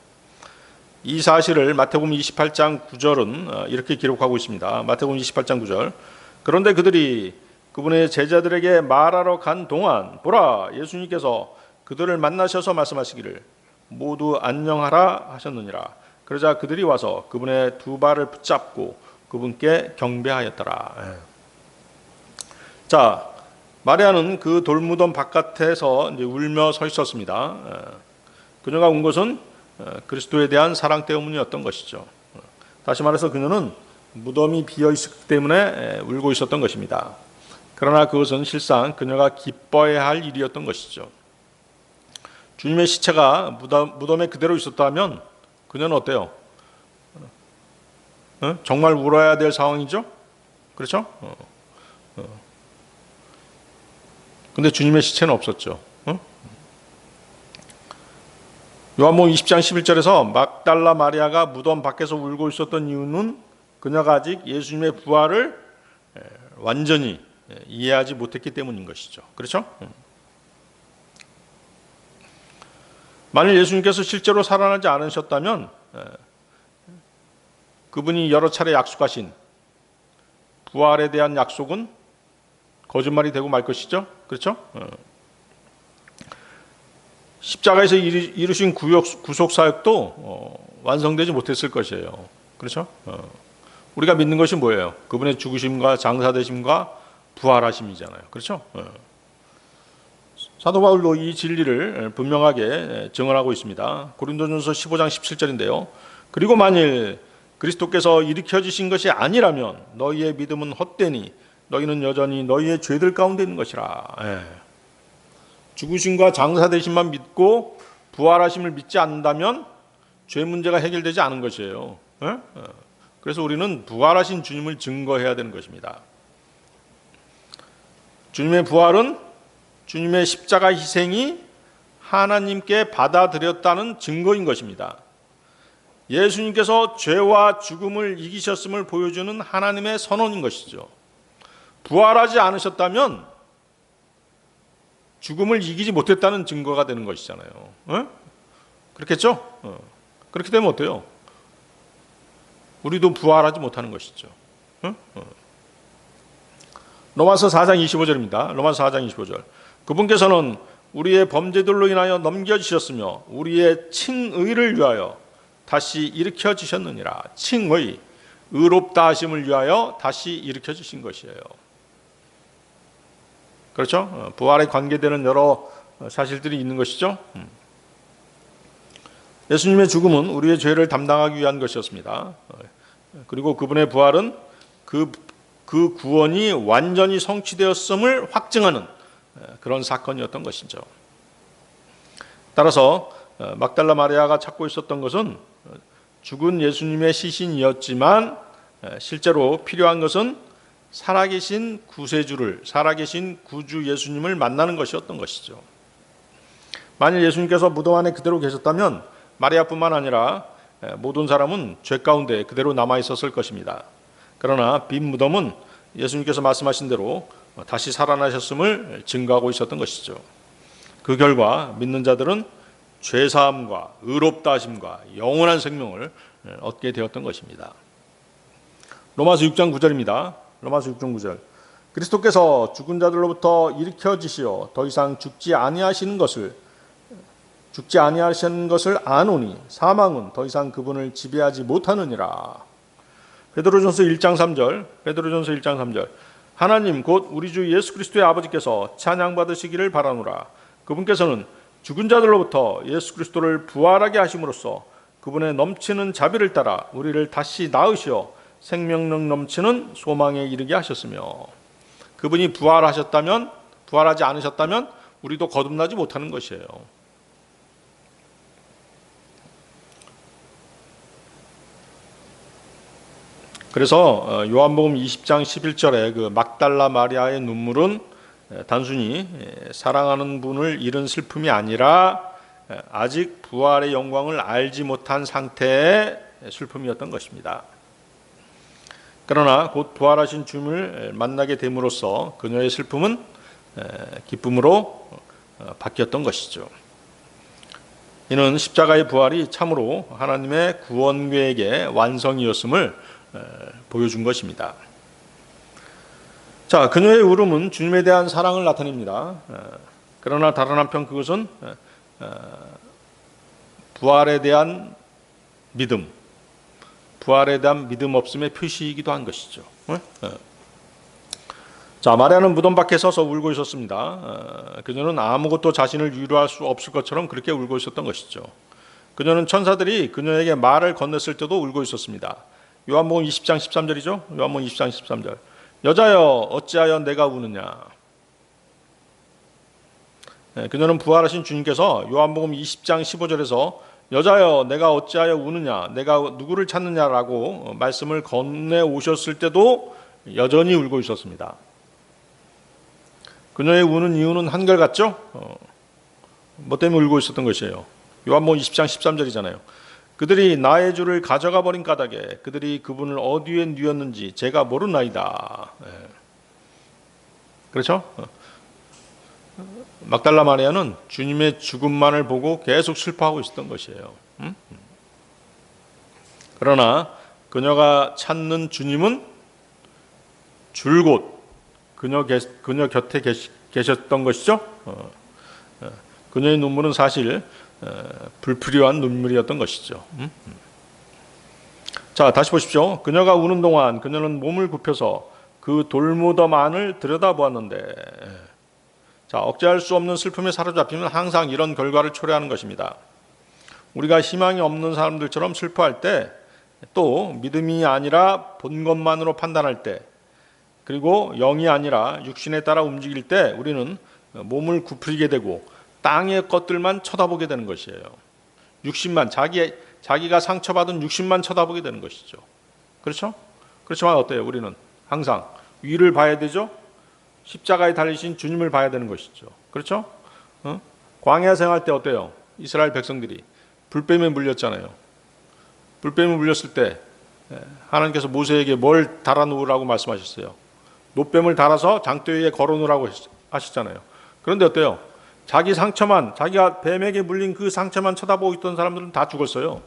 이 사실을 마태복음 28장 9절은 이렇게 기록하고 있습니다. 마태복음 28장 9절. 그런데 그들이 그분의 제자들에게 말하러 간 동안 보라, 예수님께서 그들을 만나셔서 말씀하시기를 모두 안녕하라 하셨느니라. 그러자 그들이 와서 그분의 두 발을 붙잡고 그분께 경배하였더라. 자, 마리아는 그 돌무덤 바깥에서 이제 울며 서 있었습니다. 그녀가 운 것은 그리스도에 대한 사랑 때문이었던 것이죠. 다시 말해서 그녀는 무덤이 비어 있었기 때문에 울고 있었던 것입니다. 그러나 그것은 실상 그녀가 기뻐해야 할 일이었던 것이죠. 주님의 시체가 무덤에 그대로 있었다면 그녀는 어때요? 정말 울어야 될 상황이죠? 그렇죠? 근데 주님의 시체는 없었죠. 요한복음 20장 11절에서 막달라 마리아가 무덤 밖에서 울고 있었던 이유는 그녀가 아직 예수님의 부활을 완전히 이해하지 못했기 때문인 것이죠. 그렇죠? 만일 예수님께서 실제로 살아나지 않으셨다면 그분이 여러 차례 약속하신 부활에 대한 약속은 거짓말이 되고 말 것이죠. 그렇죠? 십자가에서 이루신 구속 사역도 완성되지 못했을 것이에요. 그렇죠? 우리가 믿는 것이 뭐예요? 그분의 죽으심과 장사되심과 부활하심이잖아요. 그렇죠? 사도 바울도 이 진리를 분명하게 증언하고 있습니다. 고린도전서 15장 17절인데요. 그리고 만일 그리스도께서 일으켜지신 것이 아니라면 너희의 믿음은 헛되니 너희는 여전히 너희의 죄들 가운데 있는 것이라. 죽으심과 장사되심만 믿고 부활하심을 믿지 않는다면 죄 문제가 해결되지 않은 것이에요. 그래서 우리는 부활하신 주님을 증거해야 되는 것입니다. 주님의 부활은 주님의 십자가 희생이 하나님께 받아들였다는 증거인 것입니다. 예수님께서 죄와 죽음을 이기셨음을 보여주는 하나님의 선언인 것이죠. 부활하지 않으셨다면 죽음을 이기지 못했다는 증거가 되는 것이잖아요. 그렇겠죠? 그렇게 되면 어때요? 우리도 부활하지 못하는 것이죠. 로마서 4장 25절입니다. 로마서 4장 25절. 그분께서는 우리의 범죄들로 인하여 넘겨지셨으며 우리의 칭의를 위하여 다시 일으켜 주셨느니라. 칭의, 의롭다 하심을 위하여 다시 일으켜 주신 것이에요. 그렇죠? 부활에 관계되는 여러 사실들이 있는 것이죠. 예수님의 죽음은 우리의 죄를 담당하기 위한 것이었습니다. 그리고 그분의 부활은 그 구원이 완전히 성취되었음을 확증하는 그런 사건이었던 것이죠. 따라서 막달라 마리아가 찾고 있었던 것은 죽은 예수님의 시신이었지만 실제로 필요한 것은 살아계신 구세주를, 살아계신 구주 예수님을 만나는 것이었던 것이죠. 만일 예수님께서 무덤 안에 그대로 계셨다면 마리아뿐만 아니라 모든 사람은 죄 가운데 그대로 남아 있었을 것입니다. 그러나 빈 무덤은 예수님께서 말씀하신 대로 다시 살아나셨음을 증거하고 있었던 것이죠. 그 결과 믿는 자들은 죄사함과 의롭다 하심과 영원한 생명을 얻게 되었던 것입니다. 로마서 6장 9절입니다. 로마서 6장 9절. 그리스도께서 죽은 자들로부터 일으켜지시어 더 이상 죽지 아니하시는 것을 아노니 사망은 더 이상 그분을 지배하지 못하느니라. 베드로전서 1장 3절. 하나님 곧 우리 주 예수 그리스도의 아버지께서 찬양받으시기를 바라노라. 그분께서는 죽은 자들로부터 예수 그리스도를 부활하게 하심으로써 그분의 넘치는 자비를 따라 우리를 다시 낳으시어 생명력 넘치는 소망에 이르게 하셨으며, 그분이 부활하지 않으셨다면 우리도 거듭나지 못하는 것이에요. 그래서 요한복음 20장 11절에 그 막달라 마리아의 눈물은 단순히 사랑하는 분을 잃은 슬픔이 아니라 아직 부활의 영광을 알지 못한 상태의 슬픔이었던 것입니다. 그러나 곧 부활하신 주님을 만나게 됨으로써 그녀의 슬픔은 기쁨으로 바뀌었던 것이죠. 이는 십자가의 부활이 참으로 하나님의 구원 계획의 완성이었음을 보여준 것입니다. 자, 그녀의 울음은 주님에 대한 사랑을 나타냅니다. 그러나 다른 한편 그것은 부활에 대한 믿음 없음의 표시이기도 한 것이죠. 자, 마리아는 무덤 밖에 서서 울고 있었습니다. 그녀는 아무것도 자신을 위로할 수 없을 것처럼 그렇게 울고 있었던 것이죠. 그녀는 천사들이 그녀에게 말을 건넸을 때도 울고 있었습니다. 요한복음 20장 13절이죠. 요한복음 20장 13절. 여자여 어찌하여 내가 우느냐. 그녀는 부활하신 주님께서 요한복음 20장 15절에서 여자여 내가 어찌하여 우느냐, 내가 누구를 찾느냐라고 말씀을 건네 오셨을 때도 여전히 울고 있었습니다. 그녀의 우는 이유는 한결같죠? 뭐 때문에 울고 있었던 것이에요? 요한복음 20장 13절이잖아요. 그들이 나의 주를 가져가 버린 까닭에 그들이 그분을 어디에 뉘었는지 제가 모르나이다. 그렇죠? 막달라 마리아는 주님의 죽음만을 보고 계속 슬퍼하고 있었던 것이에요. 그러나 그녀가 찾는 주님은 줄곧 그녀 곁에 계셨던 것이죠. 그녀의 눈물은 사실 불필요한 눈물이었던 것이죠. 자, 다시 보십시오. 그녀가 우는 동안 그녀는 몸을 굽혀서 그 돌무덤 안을 들여다보았는데, 자, 억제할 수 없는 슬픔에 사로잡히면 항상 이런 결과를 초래하는 것입니다. 우리가 희망이 없는 사람들처럼 슬퍼할 때, 또 믿음이 아니라 본 것만으로 판단할 때, 그리고 영이 아니라 육신에 따라 움직일 때 우리는 몸을 굽히게 되고 땅의 것들만 쳐다보게 되는 것이에요. 육신만, 자기가 상처받은 육신만 쳐다보게 되는 것이죠. 그렇죠? 그렇지만 어때요? 우리는 항상 위를 봐야 되죠. 십자가에 달리신 주님을 봐야 되는 것이죠. 그렇죠? 광야 생활 때 어때요? 이스라엘 백성들이 불뱀에 물렸잖아요. 불뱀에 물렸을 때 하나님께서 모세에게 뭘 달아놓으라고 말씀하셨어요? 노뱀을 달아서 장대 위에 걸어놓으라고 하셨잖아요. 그런데 어때요? 자기가 뱀에게 물린 그 상처만 쳐다보고 있던 사람들은 다 죽었어요.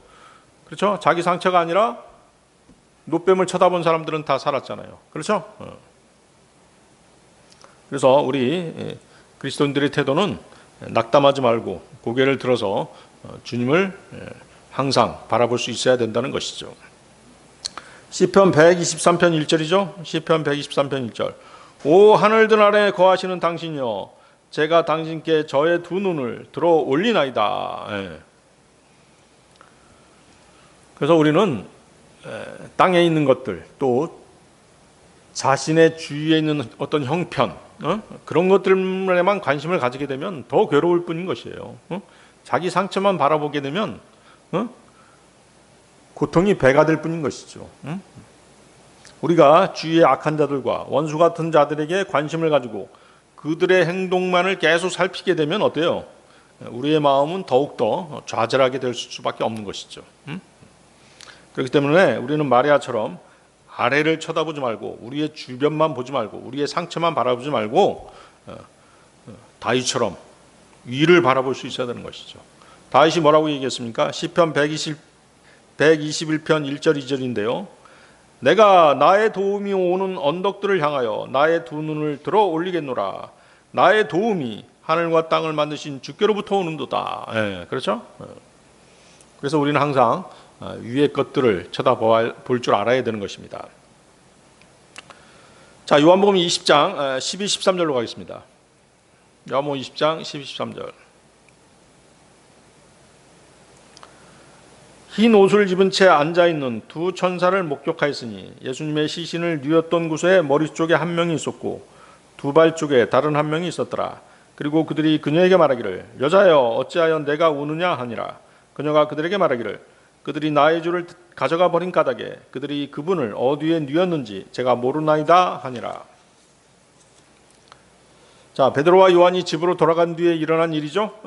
그렇죠? 자기 상처가 아니라 노뱀을 쳐다본 사람들은 다 살았잖아요. 그렇죠? 그래서 우리 그리스도인들의 태도는 낙담하지 말고 고개를 들어서 주님을 항상 바라볼 수 있어야 된다는 것이죠. 시편 123편 1절이죠. 시편 123편 1절. 오 하늘들 아래 거하시는 당신이여, 제가 당신께 저의 두 눈을 들어 올리나이다. 그래서 우리는 땅에 있는 것들, 또 자신의 주위에 있는 어떤 형편, 그런 것들에만 관심을 가지게 되면 더 괴로울 뿐인 것이에요. 자기 상처만 바라보게 되면 고통이 배가 될 뿐인 것이죠. 우리가 주위의 악한 자들과 원수 같은 자들에게 관심을 가지고 그들의 행동만을 계속 살피게 되면 어때요? 우리의 마음은 더욱더 좌절하게 될 수밖에 없는 것이죠. 그렇기 때문에 우리는 마리아처럼 아래를 쳐다보지 말고 우리의 주변만 보지 말고 우리의 상처만 바라보지 말고 다윗처럼 위를 바라볼 수 있어야 되는 것이죠. 다윗이 뭐라고 얘기했습니까? 시편 121편 1절 2절인데요. 내가 나의 도움이 오는 언덕들을 향하여 나의 두 눈을 들어 올리겠노라. 나의 도움이 하늘과 땅을 만드신 주께로부터 오는도다. 그렇죠? 그래서 우리는 항상 위의 것들을 쳐다볼 줄 알아야 되는 것입니다. 자, 요한복음 20장 12, 13절로 가겠습니다. 요한복음 20장 12, 13절. 흰 옷을 입은 채 앉아있는 두 천사를 목격하였으니 예수님의 시신을 뉘었던 곳에 머리 쪽에 한 명이 있었고 두 발 쪽에 다른 한 명이 있었더라. 그리고 그들이 그녀에게 말하기를 여자여 어찌하여 내가 우느냐 하니라. 그녀가 그들에게 말하기를 그들이 나의 주를 가져가 버린 까닭에 그들이 그분을 어디에 뉘었는지 제가 모르나이다 하니라. 자, 베드로와 요한이 집으로 돌아간 뒤에 일어난 일이죠.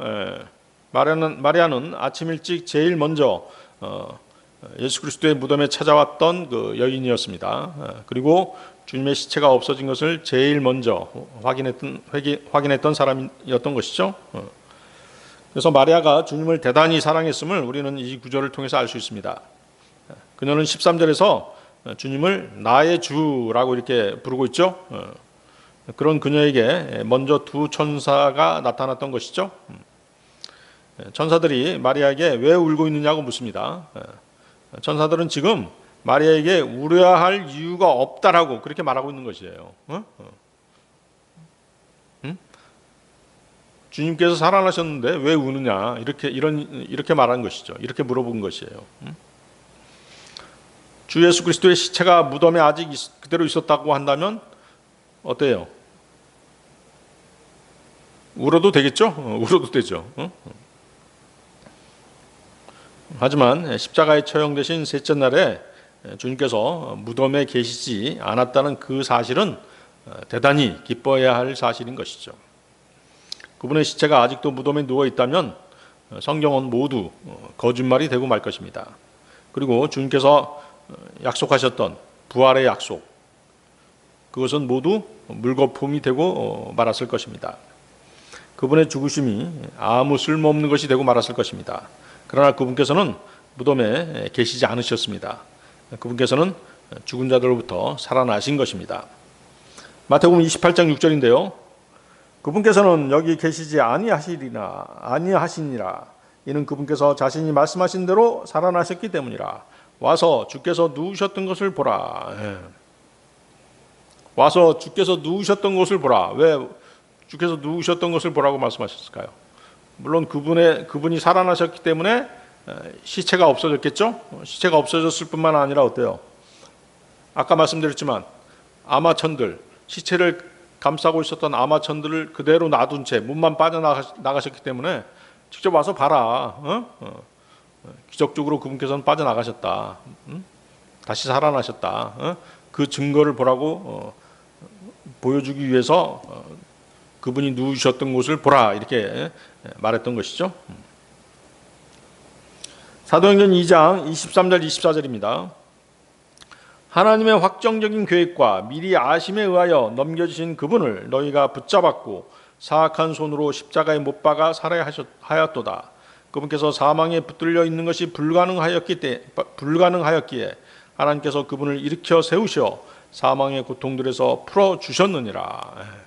마리아는 아침 일찍 제일 먼저 예수 그리스도의 무덤에 찾아왔던 그 여인이었습니다. 그리고 주님의 시체가 없어진 것을 제일 먼저 확인했던 사람이었던 것이죠. 그래서 마리아가 주님을 대단히 사랑했음을 우리는 이 구절을 통해서 알 수 있습니다. 그녀는 13절에서 주님을 나의 주라고 이렇게 부르고 있죠. 그런 그녀에게 먼저 두 천사가 나타났던 것이죠. 천사들이 마리아에게 왜 울고 있느냐고 묻습니다. 천사들은 지금 마리아에게 울어야 할 이유가 없다라고 그렇게 말하고 있는 것이에요. 주님께서 살아나셨는데 왜 우느냐 이렇게 말한 것이죠. 이렇게 물어본 것이에요. 주 예수 그리스도의 시체가 무덤에 아직 그대로 있었다고 한다면 어때요? 울어도 되겠죠? 울어도 되죠. 하지만 십자가에 처형되신 셋째 날에 주님께서 무덤에 계시지 않았다는 그 사실은 대단히 기뻐해야 할 사실인 것이죠. 그분의 시체가 아직도 무덤에 누워 있다면 성경은 모두 거짓말이 되고 말 것입니다. 그리고 주님께서 약속하셨던 부활의 약속, 그것은 모두 물거품이 되고 말았을 것입니다. 그분의 죽으심이 아무 쓸모없는 것이 되고 말았을 것입니다. 그러나 그분께서는 무덤에 계시지 않으셨습니다. 그분께서는 죽은 자들로부터 살아나신 것입니다. 마태복음 28장 6절인데요. 그분께서는 여기 계시지 아니하시니라. 이는 그분께서 자신이 말씀하신 대로 살아나셨기 때문이라. 와서 주께서 누우셨던 것을 보라. 와서 주께서 누우셨던 것을 보라. 왜 주께서 누우셨던 것을 보라고 말씀하셨을까요? 물론 그분이 살아나셨기 때문에 시체가 없어졌겠죠? 시체가 없어졌을 뿐만 아니라 어때요? 아까 말씀드렸지만 아마천들, 시체를 감싸고 있었던 아마천들을 그대로 놔둔 채 문만 빠져나가셨기 때문에 직접 와서 봐라. 기적적으로 그분께서는 빠져나가셨다. 다시 살아나셨다. 그 증거를 보라고 보여주기 위해서 그분이 누우셨던 곳을 보라 이렇게 말했던 것이죠. 사도행전 2장 23절 24절입니다. 하나님의 확정적인 계획과 미리 아심에 의하여 넘겨주신 그분을 너희가 붙잡았고 사악한 손으로 십자가에 못 박아 살아야 하였도다. 그분께서 사망에 붙들려 있는 것이 불가능하였기에 하나님께서 그분을 일으켜 세우셔 사망의 고통들에서 풀어주셨느니라.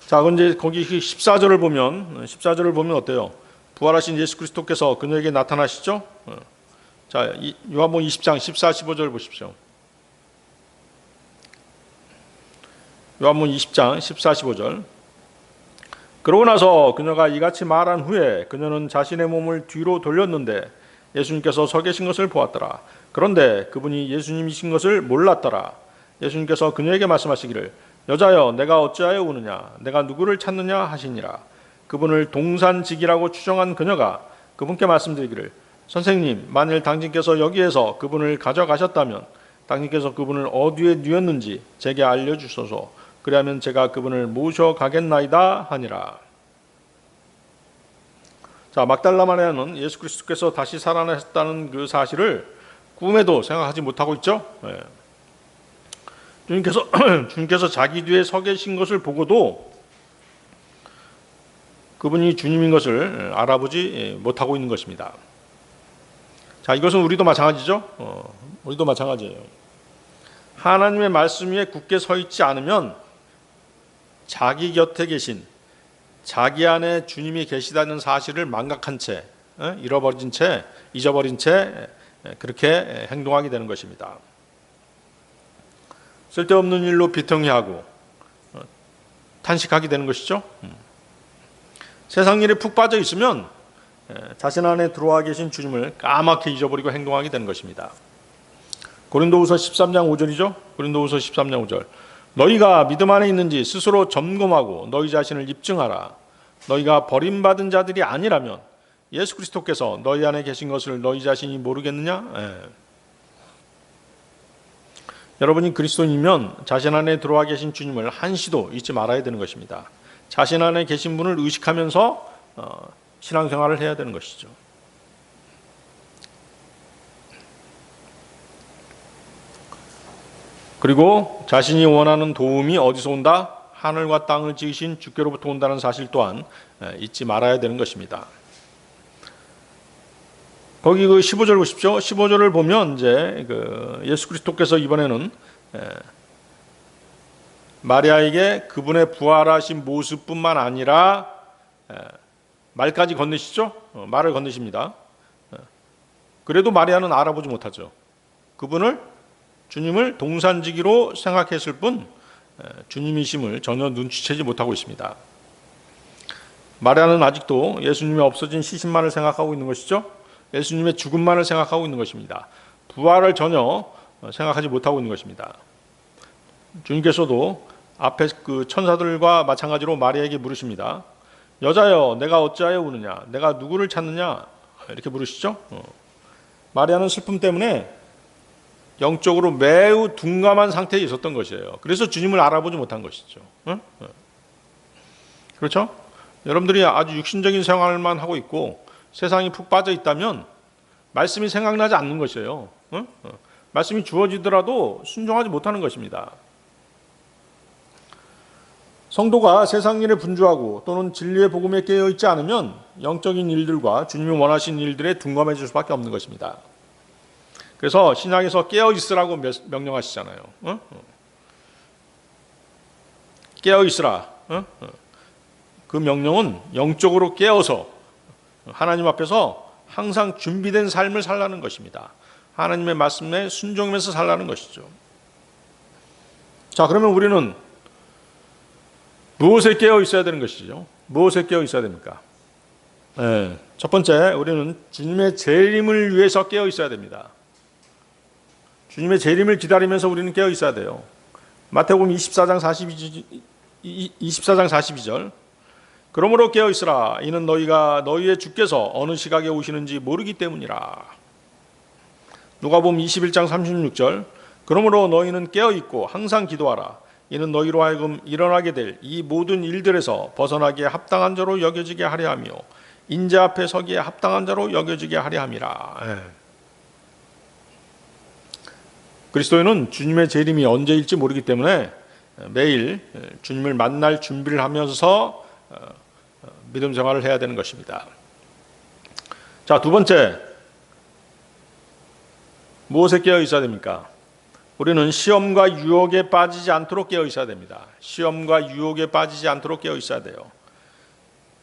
자, 근데 거기 14절을 보면 어때요? 부활하신 예수 그리스도께서 그녀에게 나타나시죠? 자, 요한복음 20장 14, 15절 보십시오. 요한복음 20장 14, 15절. 그러고 나서 그녀가 이같이 말한 후에 그녀는 자신의 몸을 뒤로 돌렸는데 예수님께서 서 계신 것을 보았더라. 그런데 그분이 예수님이신 것을 몰랐더라. 예수님께서 그녀에게 말씀하시기를 여자여 내가 어찌하여 우느냐 내가 누구를 찾느냐 하시니라. 그분을 동산직이라고 추정한 그녀가 그분께 말씀드리기를 선생님 만일 당신께서 여기에서 그분을 가져가셨다면 당신께서 그분을 어디에 뉘었는지 제게 알려주소서. 그리하면 제가 그분을 모셔가겠나이다 하니라. 자, 막달라 마리아는 예수 그리스도께서 다시 살아나셨다는 그 사실을 꿈에도 생각하지 못하고 있죠. 주님께서 자기 뒤에 서 계신 것을 보고도 그분이 주님인 것을 알아보지 못하고 있는 것입니다. 자, 이것은 우리도 마찬가지죠. 우리도 마찬가지예요. 하나님의 말씀 위에 굳게 서 있지 않으면 자기 곁에 계신 자기 안에 주님이 계시다는 사실을 망각한 채 잊어버린 채 그렇게 행동하게 되는 것입니다. 쓸데없는 일로 비통해하고 탄식하게 되는 것이죠. 세상 일에 푹 빠져 있으면 자신 안에 들어와 계신 주님을 까맣게 잊어버리고 행동하게 되는 것입니다. 고린도후서 13장 5절이죠. 고린도후서 13장 5절. 너희가 믿음 안에 있는지 스스로 점검하고 너희 자신을 입증하라. 너희가 버림받은 자들이 아니라면 예수 그리스도께서 너희 안에 계신 것을 너희 자신이 모르겠느냐? 여러분이 그리스도인이면 자신 안에 들어와 계신 주님을 한시도 잊지 말아야 되는 것입니다. 자신 안에 계신 분을 의식하면서 신앙생활을 해야 되는 것이죠. 그리고 자신이 원하는 도움이 어디서 온다? 하늘과 땅을 지으신 주께로부터 온다는 사실 또한 잊지 말아야 되는 것입니다. 거기 그 15절 보십시오. 15절을 보면 이제 예수 그리스도께서 이번에는 마리아에게 그분의 부활하신 모습뿐만 아니라 말까지 건네시죠. 말을 건네십니다. 그래도 마리아는 알아보지 못하죠. 주님을 동산지기로 생각했을 뿐 주님이심을 전혀 눈치채지 못하고 있습니다. 마리아는 아직도 예수님의 없어진 시신만을 생각하고 있는 것이죠. 예수님의 죽음만을 생각하고 있는 것입니다. 부활을 전혀 생각하지 못하고 있는 것입니다. 주님께서도 앞에 그 천사들과 마찬가지로 마리아에게 물으십니다. 여자여 내가 어찌하여 우느냐 내가 누구를 찾느냐 이렇게 물으시죠. 마리아는 슬픔 때문에 영적으로 매우 둔감한 상태에 있었던 것이에요. 그래서 주님을 알아보지 못한 것이죠. 그렇죠? 여러분들이 아주 육신적인 생활만 하고 있고 세상이 푹 빠져 있다면 말씀이 생각나지 않는 것이에요. 말씀이 주어지더라도 순종하지 못하는 것입니다. 성도가 세상 일에 분주하고 또는 진리의 복음에 깨어있지 않으면 영적인 일들과 주님이 원하신 일들에 둔감해질 수밖에 없는 것입니다. 그래서 신약에서 깨어있으라고 명령하시잖아요. 깨어있으라. 그 명령은 영적으로 깨어서 하나님 앞에서 항상 준비된 삶을 살라는 것입니다. 하나님의 말씀에 순종하면서 살라는 것이죠. 자, 그러면 우리는 무엇에 깨어 있어야 되는 것이죠? 무엇에 깨어 있어야 됩니까? 첫 번째, 우리는 주님의 재림을 위해서 깨어 있어야 됩니다. 주님의 재림을 기다리면서 우리는 깨어 있어야 돼요. 마태복음 24장 42절. 그러므로 깨어 있으라. 이는 너희의 주께서 어느 시각에 오시는지 모르기 때문이라. 누가복음 21장 36절. 그러므로 너희는 깨어 있고 항상 기도하라. 이는 너희로 하여금 일어나게 될 이 모든 일들에서 벗어나기에 합당한 자로 여겨지게 하려 하며 인자 앞에 서기에 합당한 자로 여겨지게 하려 함이라. 그리스도인은 주님의 재림이 언제일지 모르기 때문에 매일 주님을 만날 준비를 하면서 믿음 생활을 해야 되는 것입니다. 자, 두 번째, 무엇에 깨어 있어야 됩니까? 우리는 시험과 유혹에 빠지지 않도록 깨어 있어야 됩니다. 시험과 유혹에 빠지지 않도록 깨어 있어야 돼요.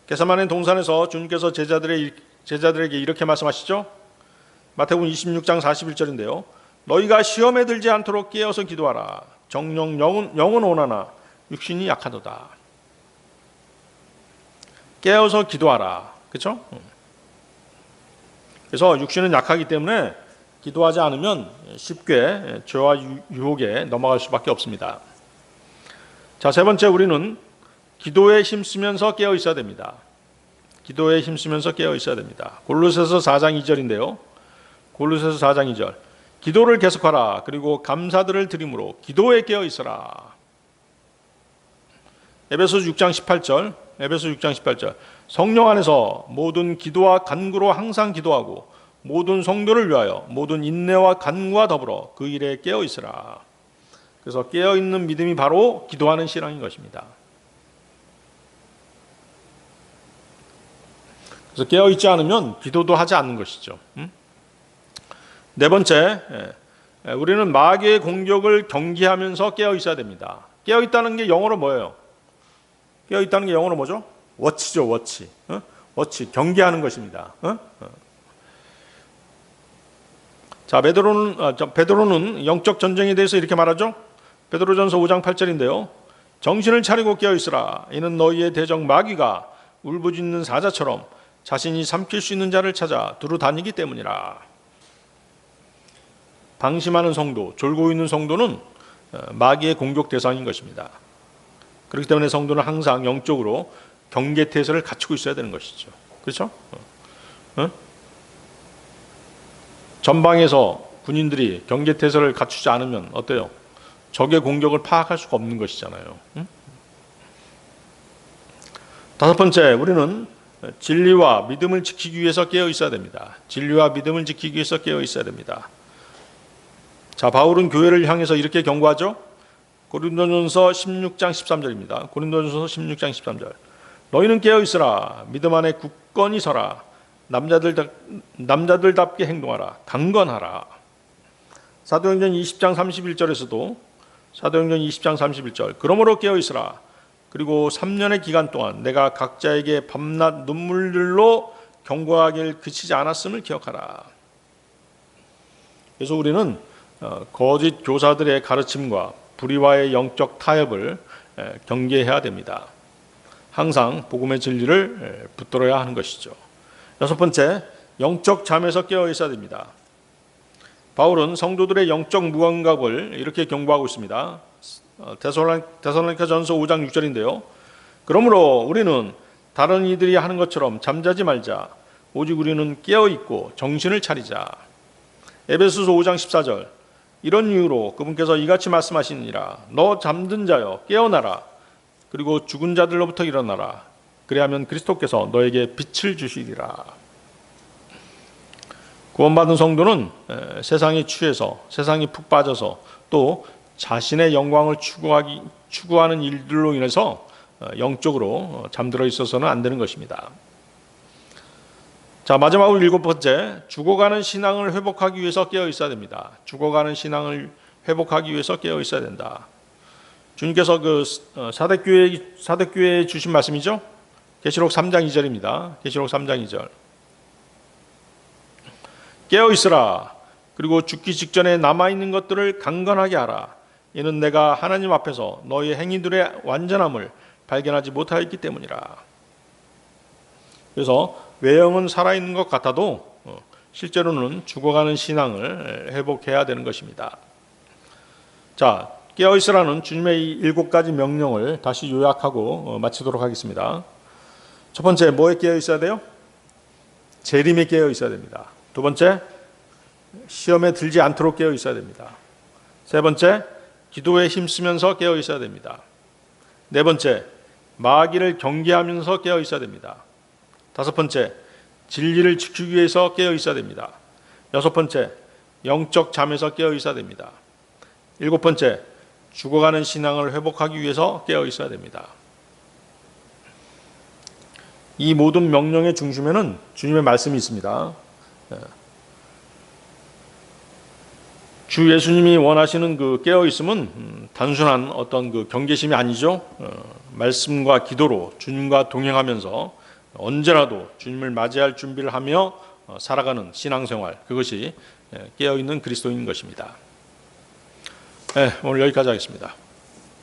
겟세마네 동산에서 주님께서 제자들에게 이렇게 말씀하시죠. 마태복음 26장 41절인데요. 너희가 시험에 들지 않도록 깨어서 기도하라. 정령 영은 오나나 육신이 약하도다. 깨어서 기도하라. 그렇죠? 그래서 육신은 약하기 때문에 기도하지 않으면 쉽게 죄와 유혹에 넘어갈 수밖에 없습니다. 자, 세 번째, 우리는 기도에 힘쓰면서 깨어 있어야 됩니다. 기도에 힘쓰면서 깨어 있어야 됩니다. 골로새서 4장 2절인데요. 골로새서 4장 2절. 기도를 계속하라. 그리고 감사들을 드림으로 기도에 깨어 있어라. 에베소서 6장 18절. 에베소 6장 18절. 성령 안에서 모든 기도와 간구로 항상 기도하고 모든 성도를 위하여 모든 인내와 간구와 더불어 그 일에 깨어 있으라. 그래서 깨어 있는 믿음이 바로 기도하는 신앙인 것입니다. 그래서 깨어 있지 않으면 기도도 하지 않는 것이죠. 네 번째, 우리는 마귀의 공격을 경계하면서 깨어 있어야 됩니다. 깨어 있다는 게 영어로 뭐예요? 깨어 있다는 게 영어로 뭐죠? 워치죠, 워치. 워치, 경계하는 것입니다. 자, 베드로는 영적 전쟁에 대해서 이렇게 말하죠. 베드로전서 5장 8절인데요. 정신을 차리고 깨어 있으라. 이는 너희의 대적 마귀가 울부짖는 사자처럼 자신이 삼킬 수 있는 자를 찾아 두루 다니기 때문이라. 방심하는 성도, 졸고 있는 성도는 마귀의 공격 대상인 것입니다. 그렇기 때문에 성도는 항상 영적으로 경계태세를 갖추고 있어야 되는 것이죠. 그렇죠? 전방에서 군인들이 경계태세를 갖추지 않으면 어때요? 적의 공격을 파악할 수가 없는 것이잖아요. 다섯 번째, 우리는 진리와 믿음을 지키기 위해서 깨어 있어야 됩니다. 진리와 믿음을 지키기 위해서 깨어 있어야 됩니다. 자, 바울은 교회를 향해서 이렇게 경고하죠. 고린도전서 16장 13절입니다. 고린도전서 16장 13절. 너희는 깨어 있으라. 믿음 안에 굳건히 서라. 남자들답게 행동하라. 강건하라. 사도행전 20장 31절에서도 사도행전 20장 31절. 그러므로 깨어 있으라. 그리고 3년의 기간 동안 내가 각자에게 밤낮 눈물들로 경고하길 그치지 않았음을 기억하라. 그래서 우리는 거짓 교사들의 가르침과 불의와의 영적 타협을 경계해야 됩니다. 항상 복음의 진리를 붙들어야 하는 것이죠. 여섯 번째, 영적 잠에서 깨어 있어야 됩니다. 바울은 성도들의 영적 무감각을 이렇게 경고하고 있습니다. 데살로니가전서 5장 6절인데요. 그러므로 우리는 다른 이들이 하는 것처럼 잠자지 말자. 오직 우리는 깨어 있고 정신을 차리자. 에베소서 5장 14절. 이런 이유로 그분께서 이같이 말씀하시니라. 너 잠든 자여 깨어나라. 그리고 죽은 자들로부터 일어나라. 그리하면 그리스도께서 너에게 빛을 주시리라. 구원받은 성도는 세상에 취해서 세상에 푹 빠져서 또 자신의 영광을 추구하는 일들로 인해서 영적으로 잠들어 있어서는 안 되는 것입니다. 자, 마지막으로 일곱 번째, 죽어가는 신앙을 회복하기 위해서 깨어 있어야 됩니다. 죽어가는 신앙을 회복하기 위해서 깨어 있어야 된다. 주님께서 그 사대교회에 주신 말씀이죠. 계시록 3장 2절입니다. 계시록 3장 2절. 깨어 있으라. 그리고 죽기 직전에 남아있는 것들을 강건하게 하라. 이는 내가 하나님 앞에서 너희 행위들의 완전함을 발견하지 못하였기 때문이라. 그래서 외형은 살아있는 것 같아도 실제로는 죽어가는 신앙을 회복해야 되는 것입니다. 자, 깨어있으라는 주님의 이 7가지 명령을 다시 요약하고 마치도록 하겠습니다. 첫 번째, 뭐에 깨어있어야 돼요? 재림에 깨어있어야 됩니다. 두 번째, 시험에 들지 않도록 깨어있어야 됩니다. 세 번째, 기도에 힘쓰면서 깨어있어야 됩니다. 네 번째, 마귀를 경계하면서 깨어있어야 됩니다. 다섯 번째, 진리를 지키기 위해서 깨어있어야 됩니다. 여섯 번째, 영적 잠에서 깨어있어야 됩니다. 일곱 번째, 죽어가는 신앙을 회복하기 위해서 깨어있어야 됩니다. 이 모든 명령의 중심에는 주님의 말씀이 있습니다. 주 예수님이 원하시는 그 깨어 있음은 단순한 어떤 그 경계심이 아니죠. 말씀과 기도로 주님과 동행하면서 언제라도 주님을 맞이할 준비를 하며 살아가는 신앙생활, 그것이 깨어 있는 그리스도인인 것입니다. 네, 오늘 여기까지 하겠습니다.